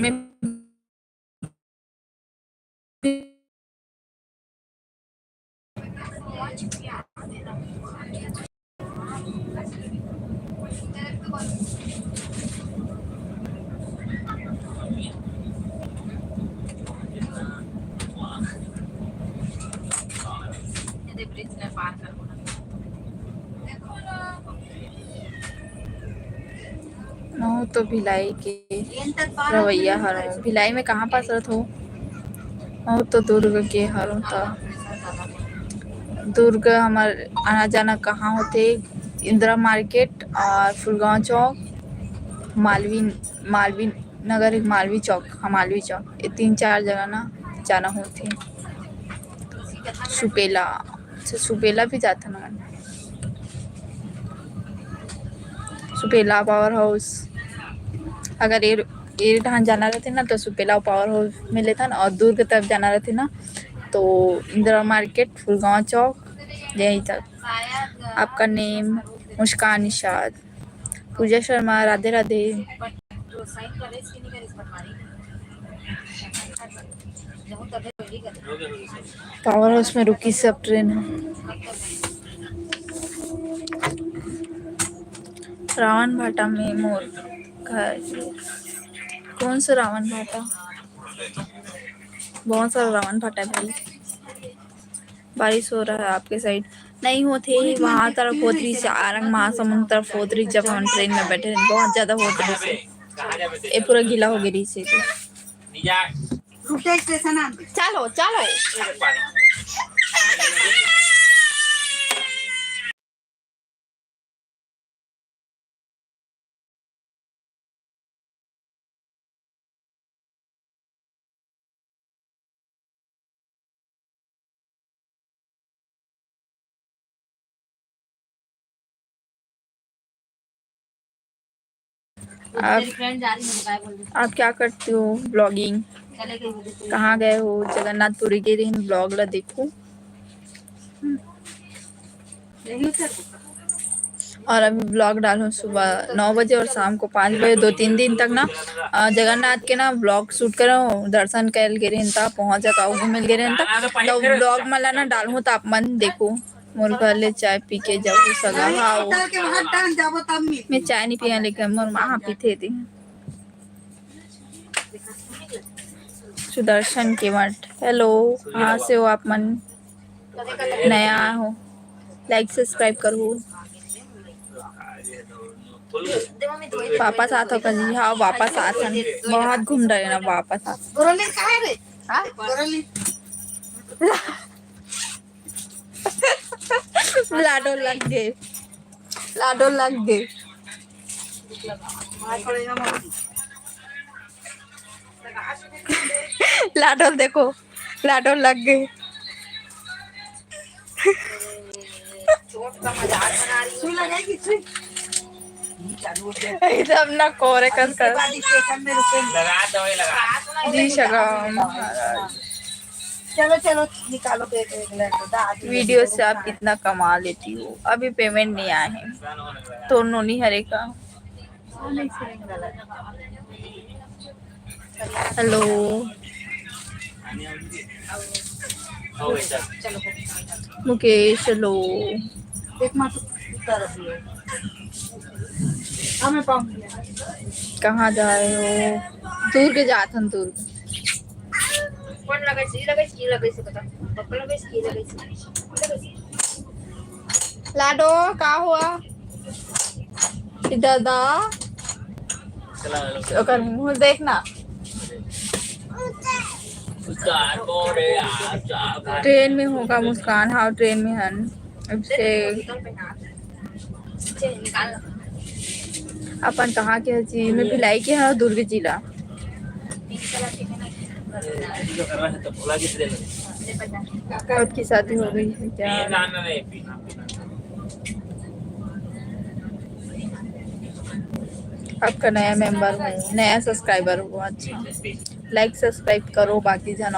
मैं हो तो भिलाई के रवैया हरो। भिलाई में कहाँ पास रहत हो तो दुर्ग के हरो। तो दुर्ग हमार आना जाना कहाँ होते? इंदिरा मार्केट और फुलगांव चौक, मालवी नगर, मालवी चौक। हाँ मालवी चौक, ये 3-4 जगह ना जाना होते। सुपेला सुपेला भी जाता ना, सुपेला पावर हाउस। अगर ये ये ढान जाना रहते ना तो सुपेला पावर हाउस मिले था ना, और दूर की तरफ जाना रहते ना तो इंदिरा मार्केट, फुलगांव चौक, यहीं तक। आपका नेम? मुस्कान निषाद। पूजा शर्मा, राधे राधे। पावर हाउस में रुकी सब ट्रेन है। रावण भाटा में मोर घर। कौन सा रावण भाटा? बहुत सारा रावण भाटा है भाई। बारिश हो रहा है आपके साइड? नहीं होते वहाँ तरफ होत रही से, आरंग महासमुंद तरफ होत रही। जब हम ट्रेन में बैठे बहुत ज्यादा होत रही से, ये पूरा गीला हो गई से। चलो चलो। आप क्या करते हो? ब्लॉगिंग। कहाँ गए हो? जगन्नाथपुरी के दिन ब्लॉग ला देखो। और अभी ब्लॉग डालूं सुबह 9 बजे और शाम को 5 बजे, 2-3 दिन तक ना जगन्नाथ के ना ब्लॉग शूट करो, दर्शन कर गे रहे पहुंच जाता घूमिल गे रहे तो ब्लॉग मला ना डालूं तो आप मन देखो। मोर घर ले चाय पी के जाओ सगा। हाँ मैं चाय नहीं पिया लेकिन मोर माँ पीते थी। सुदर्शन के मठ। हेलो, कहाँ से हो आप मन? नया हो? लाइक सब्सक्राइब करो। वापस आता कल? हाँ वापस आता, बहुत घूम रहे ना वापस आता। लाडो लग गए, लाडो लग गए। लाडो देखो, लाडो लग गए। एकदम ना कोरे कस कर जी शगम। चलो चलो निकालो एक वीडियो से आप कितना कमा लेती हो? अभी पेमेंट नहीं आए हैं तो नोनी हरे का। हेलो, मुकेश। हेलो, कहाँ जा रहे हो? दूर के जात हम दूर। लाडो का हुआ? इधर दा ओकर मुंह देखना। ट्रेन में होगा मुस्कान। हाँ ट्रेन में हन। से अपन कहाँ के हची? मैं भिलाई के हाँ, दुर्ग जिला। आपकी शादी हो गई है क्या? आपका नया मेंबर हूँ, नया सब्सक्राइबर हूँ। अच्छा, लाइक सब्सक्राइब करो बाकी जन।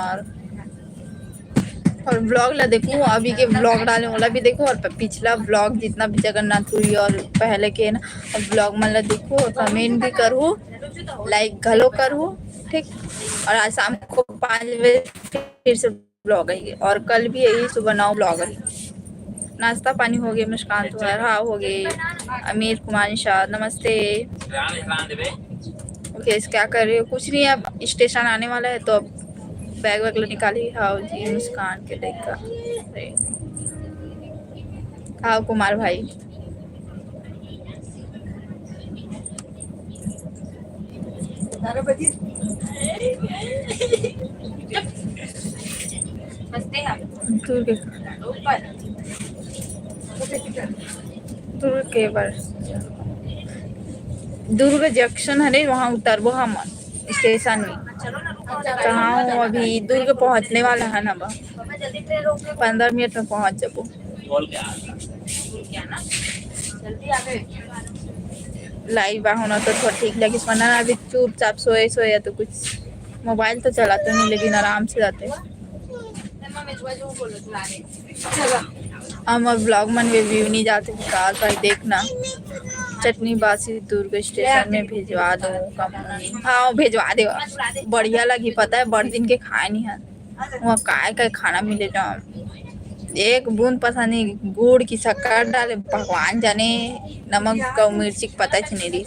और ब्लॉग ला देखो, अभी के ब्लॉग डाले वाला भी देखो, और पिछला ब्लॉग जितना भी जगन्नाथपुरी और पहले के ना ब्लॉग मन ला देखो, और कमेंट भी करो, लाइक घलो करो, ठीक। और आज शाम को 5 बजे फिर से ब्लॉग आएगी, और कल भी यही सुबह 9 ब्लॉग आएगी। नाश्ता पानी हो गया मुस्कान? तो हाँ हो गए। अमीर कुमार निषाद, नमस्ते। ओके, क्या कर रहे हो? कुछ नहीं, अब स्टेशन आने वाला है तो अब बैग वैग निकाली। हाँ जी, मुस्कान के लेकर। हाँ कुमार भाई। दुर्ग के बार दुर्ग जंक्शन है, वहाँ उतरबो हम स्टेशन में। कहाँ हूँ अभी? दुर्ग पहुँचने वाला है ना, 15 मिनट में पहुँच जाबो। लाइव होना तो थोड़ा ठीक लगे, वरना अभी चुपचाप सोए सोए या तो कुछ मोबाइल तो चलाते नहीं लेकिन आराम से जाते। हम अब ब्लॉग मन में व्यू नहीं जाते साल भाई देखना। चटनी बासी दुर्ग स्टेशन में भिजवा दो कमोनी। हाँ भिजवा दे, बढ़िया लगी पता है, बड़ दिन के खाए नहीं है वहाँ काय काय खाना मिले ना, एक बूंद पता नहीं गुड़ की शक्कर डाले भगवान जाने, नमक का मिर्ची पता ही नहीं रही।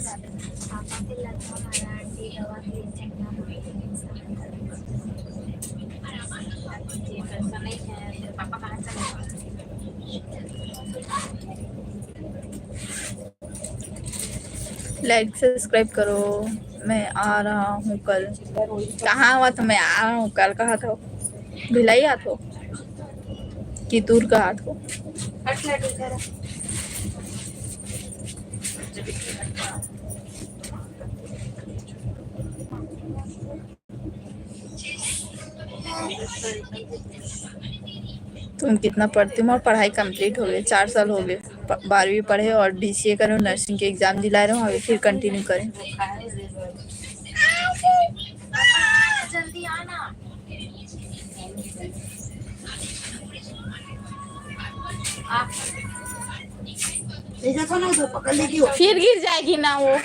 लाइक सब्सक्राइब करो। मैं आ रहा हूँ कल। कहाँ हुआ तो मैं आ रहा हूँ कल, कहा था भिलाई हाथ हो कि दूर का हाथ हो। तुम कितना पढ़ती हो? और पढ़ाई कंप्लीट हो गई, 4 साल हो गए, 12वीं पढ़े और DCA करो, नर्सिंग के एग्जाम दिला रहे हो, अभी फिर कंटिन्यू करें। जल्दी आना। फिर गिर जाएगी ना वो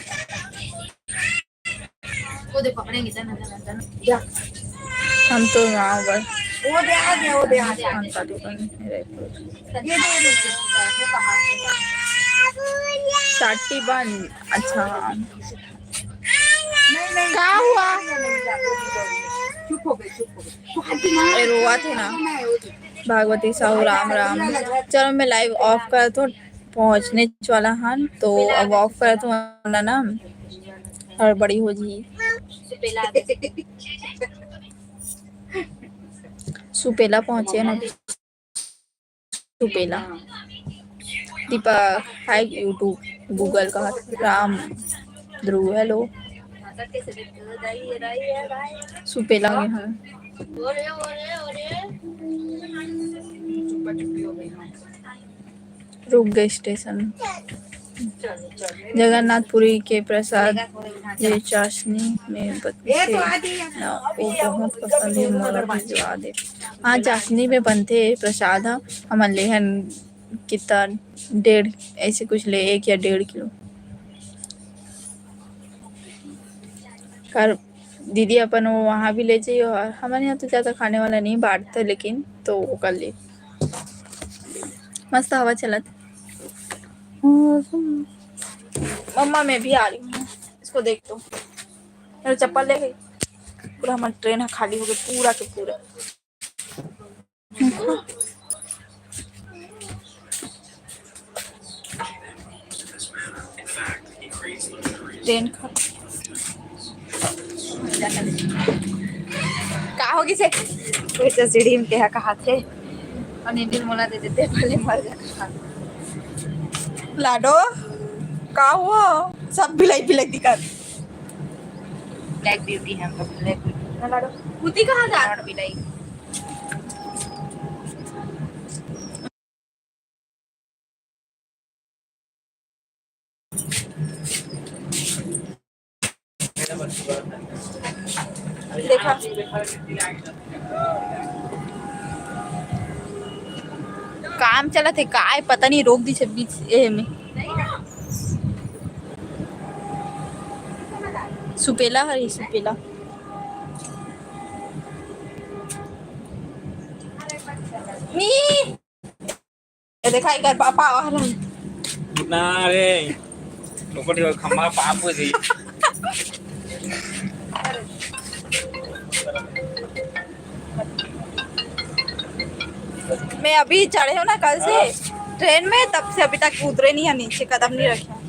दे पकड़ेंगे जा। हम तो गाँव पर वो दे आ गया, वो दे आ गया। खान का दुकान है रायपुर। चाटी बंद। अच्छा नहीं क्या हुआ? चुप हो गए। ए, रोआ थे ना भागवती साहू राम राम। चलो मैं लाइव ऑफ कर तो पहुंचने वाला हन, तो अब ऑफ कर तो वरना ना हड़बड़ी हो जी। सुपेला पहुंचे ना, Supela. Deepa hi YouTube Google का राम ध्रुव हेलो सुपेला में हम रुक गए स्टेशन। जगन्नाथपुरी के प्रसाद ये चाशनी में बनते ना, वो बहुत पसंद है, मोला भिजवा दे। हाँ चाशनी में बनते प्रसाद, हम लेहन कितना 1.5 ऐसे कुछ ले, 1 या 1.5 किलो कर दीदी अपन वो वहाँ भी ले जाइए। और हमारे यहाँ तो ज़्यादा खाने वाला नहीं बांटते, लेकिन तो वो कर ले। मस्त हवा चलत। मम्मा मैं भी आ रही हूँ, इसको देख तो मेरा चप्पल ले गई। पूरा हमारा ट्रेन है खाली हो गया पूरा के पूरा। ट्रेन का होगी से वैसे सीढ़ी में क्या कहा थे और नींद मोला दे देते पहले मर जाता। लाडो का हुआ? सब भिलाई भिलाई दिखा। ब्लैक ब्यूटी है हम लोग, ब्लैक ब्यूटी ना लाडो कुती कहाँ जा और बिलाई। देखा काम चला थे काय पता नहीं, रोक दी 26 में। सुपेला हरी सुपेला मी ये देखा इधर पापा आ रहा है ना रे लोग को खम्मा पाप हुई मैं अभी चढ़े हूँ ना कल से ट्रेन में, तब से अभी तक उतरे नहीं है, नीचे कदम नहीं रखे।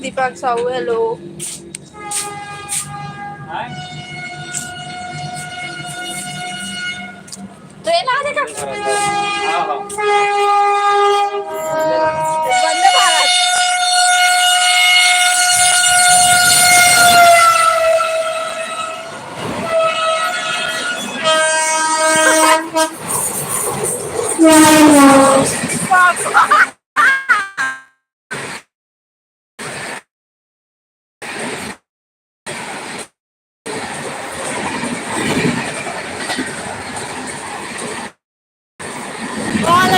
दीपक साहू हेलो। ट्रेन आ जाएगा वंदे भारत। वाला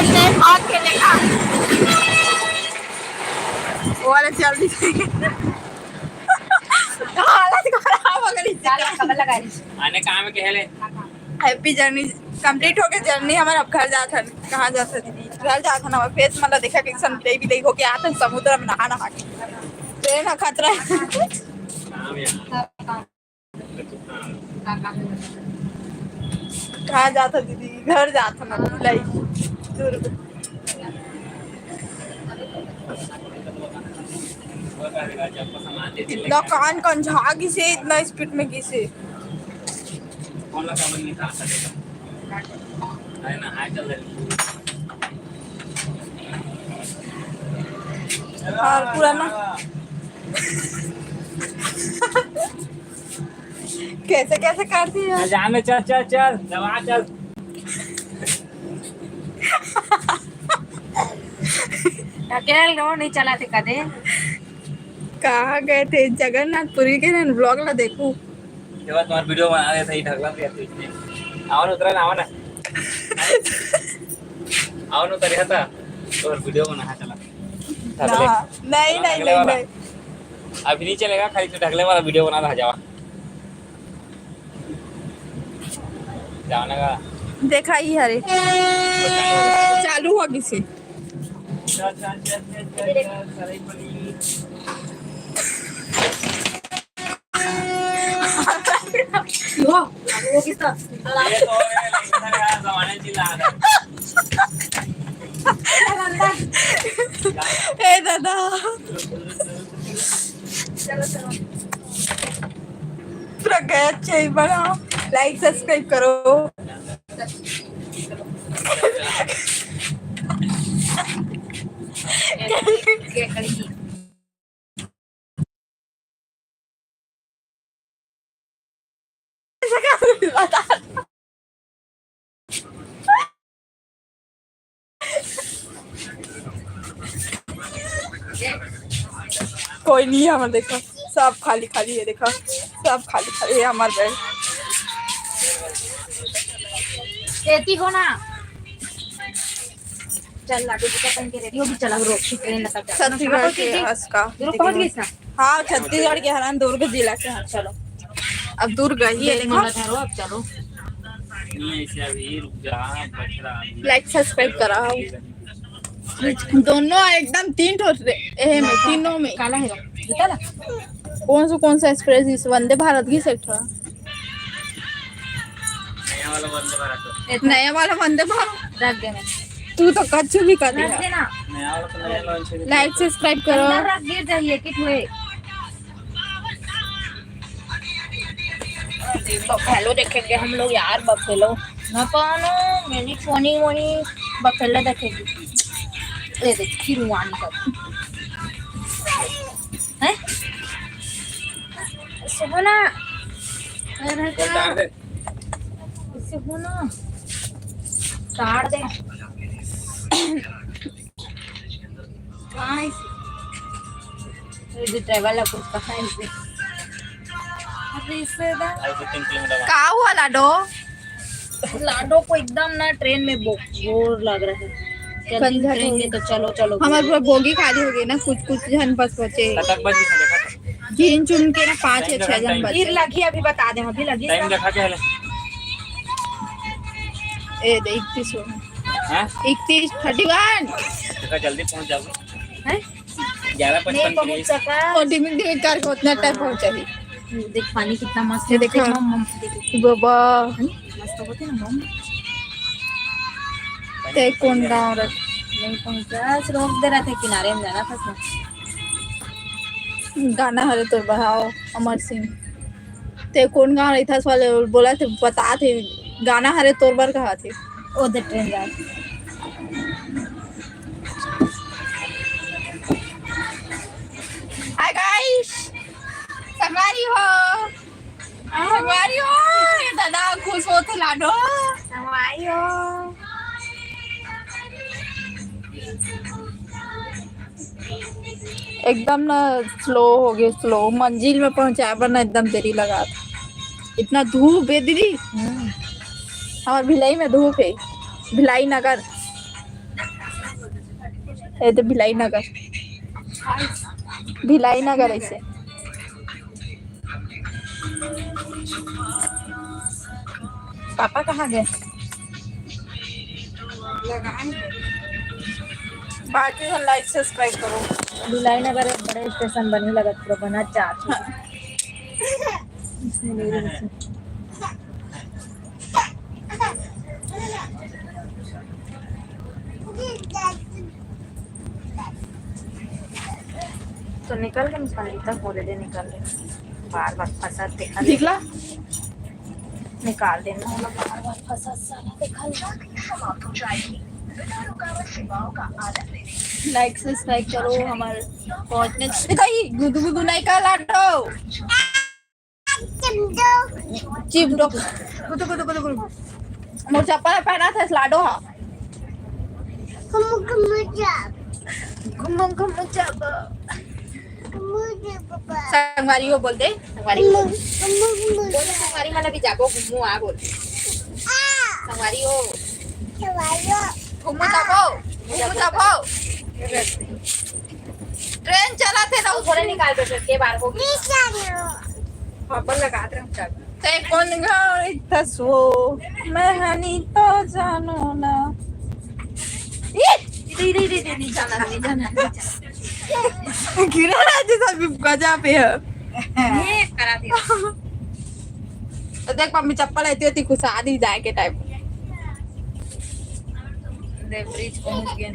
टाइम भाग खेलेगा, वाला जल्दी से हालत खराब हो गई। खबर लगा रही आने काम के हेले हैप्पी जर्नी कंप्लीट हो गई। जर्नी हमारा अब घर जाता है। कहाँ जाता दीदी? घर जाता ना। फेस मतलब देखा कि बिलई बिलई होके आता समुद्र में नहा नहा के। ट्रेन का खतरा है। काम यार कहाँ जाता दीदी? घर जाता ना बिलई दुर्ग। इतना कान कंझा किसे इतना स्पीड में किसे कौन ला काम नहीं था है ना हाय चल रही और पूरा ना कैसे कैसे करती है जाने चल चल चल दवा चल ढकेल लो नहीं चलाते कदे कहाँ गए थे? जगन्नाथपुरी के ब्लॉग ला देखू। ये बात तुम्हारा वीडियो बना रहे थे ढगला दिया तो इसने आओ ना उतरा ना आओ ना आओ ना उतरिया था और वीडियो बना चला नहीं नहीं नहीं नहीं अभी नहीं चलेगा खाली तो ढगले वाला वीडियो बना रहा जावा जाने का देखा ही हरे चालू हो किसी चल चल चल चल चल सराई पड़ी वो किसका ये तो इधर यार जमाने चिल्ला रहा ए दादा पूरा गया चाहिए बड़ा। लाइक सब्सक्राइब करो। कोई नहीं है हमारे। देखो सब खाली खाली है। देखो सब खाली खाली है हमारे बेड। खेती हो ना चल लाडू जी का पहन के रेडी हो भी चला रोक ट्रेन लगा छत्तीसगढ़ के हंस का दुर्ग पहुंच गई ना हाँ छत्तीसगढ़ के हरान दुर्ग जिला के हैं। चलो अब दुर्ग गई है। देखो ठहरो अब चलो नहीं ऐसे अभी रुक जा बछड़ा लाइक सब्सक्राइब कराओ। दोनों एकदम तीन में तीनों में काला है जीता ना कौन सा एक्सप्रेस इस वंदे भारत की सेक्टर नया वाला वंदे भारत रख देना तू तो कच्छ भी कर रख देना नया वाला तो नया लॉन्च है लाइक सब्सक्राइब करो। अंदर रख गिर जाइए किट हुए बफेलो देखेंगे हम लोग यार बफेलो न कौन मेरी फोनी वोनी बफेलो देखेगी ये देख खिरवानी का हैं सुबना इससे हो ना काट दे कहाँ है ये ट्रैवल है कुछ कहाँ है इसे अरे इससे अभी तो 3 किलोमीटर का हुआ लाडो? लाडो को एकदम ना ट्रेन में बोर लग रहा है जल्दी उतरेंगे तो चलो चलो हमारे पूरा बोगी खाली हो गई ना। कुछ जन बस बचे तक बज से देखा गिन चुन के ना 5 या 6 जन बचे। फिर लगी अभी बता दे अभी लगी टाइम देखा क्या है ए 31 हैं 31 31 देखा जल्दी पहुंच जाओ हैं 11:55 नहीं के लिए पहुंच सका और डिमिट डिमिट करके उतना टाइम पहुंचा ही। देख पानी कितना मस्त ये है देखा देख बाबा मस्त होते ना मम ते कौन गाँव रख नहीं पहुंचा रोक दे रहा था किनारे में जाना था गाना हरे तो बढ़ाओ अमर सिंह ते कौन गाँव रही था वाले बोला थे बता थे गाना हरे तोर बार कहा थे उधर ट्रेन जा हाय गाइस संगवारी हो ये दादा खुश होते लाडो आयो एकदम ना स्लो हो गए, स्लो मंजिल में पहुंचाए पर ना एकदम देरी लगा था। इतना धूप है दीदी, हमारे भिलाई में धूप है। भिलाई नगर, ये तो भिलाई नगर, भिलाई नगर ऐसे। पापा कहाँ गए? बाकी को लाइक सब्सक्राइब करो। भिलाई नगर एक बड़े स्टेशन बनी लगा पूरा बना चाची। तो निकल के मुस्कान तक बोले दे निकल ले, बार बार फंसा देखा दिखला निकाल देना बार बार फंसा साला देखा। लाइक सब्सक्राइब करो हमारे पहुंचने। दिखाई गुदु गुदु नहीं का लाटो चिमटो गुदु गुदु गुदु गुदु मोर चप्पल पहना था लाडो हा घुम घुम जब संगवारी को बोल दे। संगवारी संगवारी माला भी जाबो घुमू आ बोल संगवारी हो घुमू जाबो ट्रेन चला थे ना थोड़े निकाल दो के बार को पापा लगा दे हम चल ते कौन गाड़ी तसो मैं हनी तो जानो ना इधर नहीं जाना गिरा ना जैसा भी गजा पे है। ये करा दिया। तो देख मम्मी चप्पल ऐसी होती खुश आदि जाए के टाइम दे ब्रिज पहुंच गए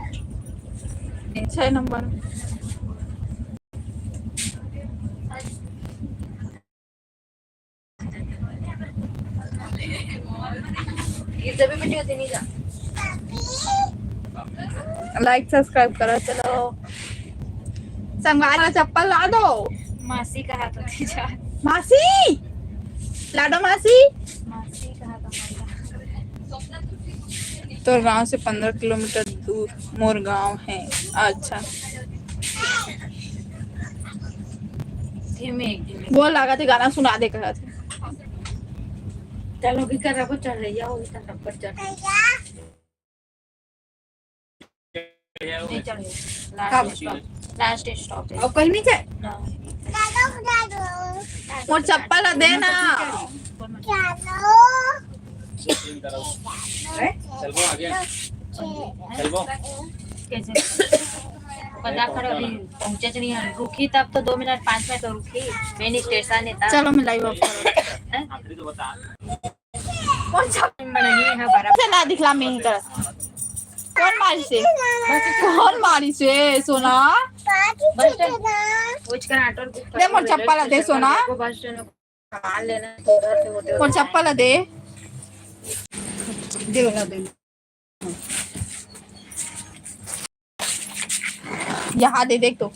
6 नंबर। ये जब भी वीडियो नहीं जा लाइक सब्सक्राइब करो। चलो संगवारी चप्पल ला दो। मासी का हाथ होती जा मासी लाडो मासी। मासी का हाथ तो गांव से 15 किलोमीटर दूर मोर गांव है। अच्छा धीमे एक दिन वो लगा थे गाना सुना दे कहा थे। चलो भी कर रहा चल रही है वो इतना पर चल नहीं चल लास्ट स्टॉप है और कहीं नहीं जाए ना मोर चप्पल दे ना। चल वो आगे चल वो कैसे पता करो अभी पहुंचे नहीं हम रुकी तब तो 2 मिनट 5 मिनट तो रुकी मेन स्टेशन है था। चलो मैं लाइव ऑफ करो। आखिरी तो बता कौन सा नहीं है बारा चला दिखला में ही कर। कौन मारी से सोना बस स्टैंड कुछ कर ऑटो बुक दे मोर चप्पल दे सोना। बस स्टैंड कार लेना उधर से होते मोर चप्पल दे दे यहाँ दे देख तो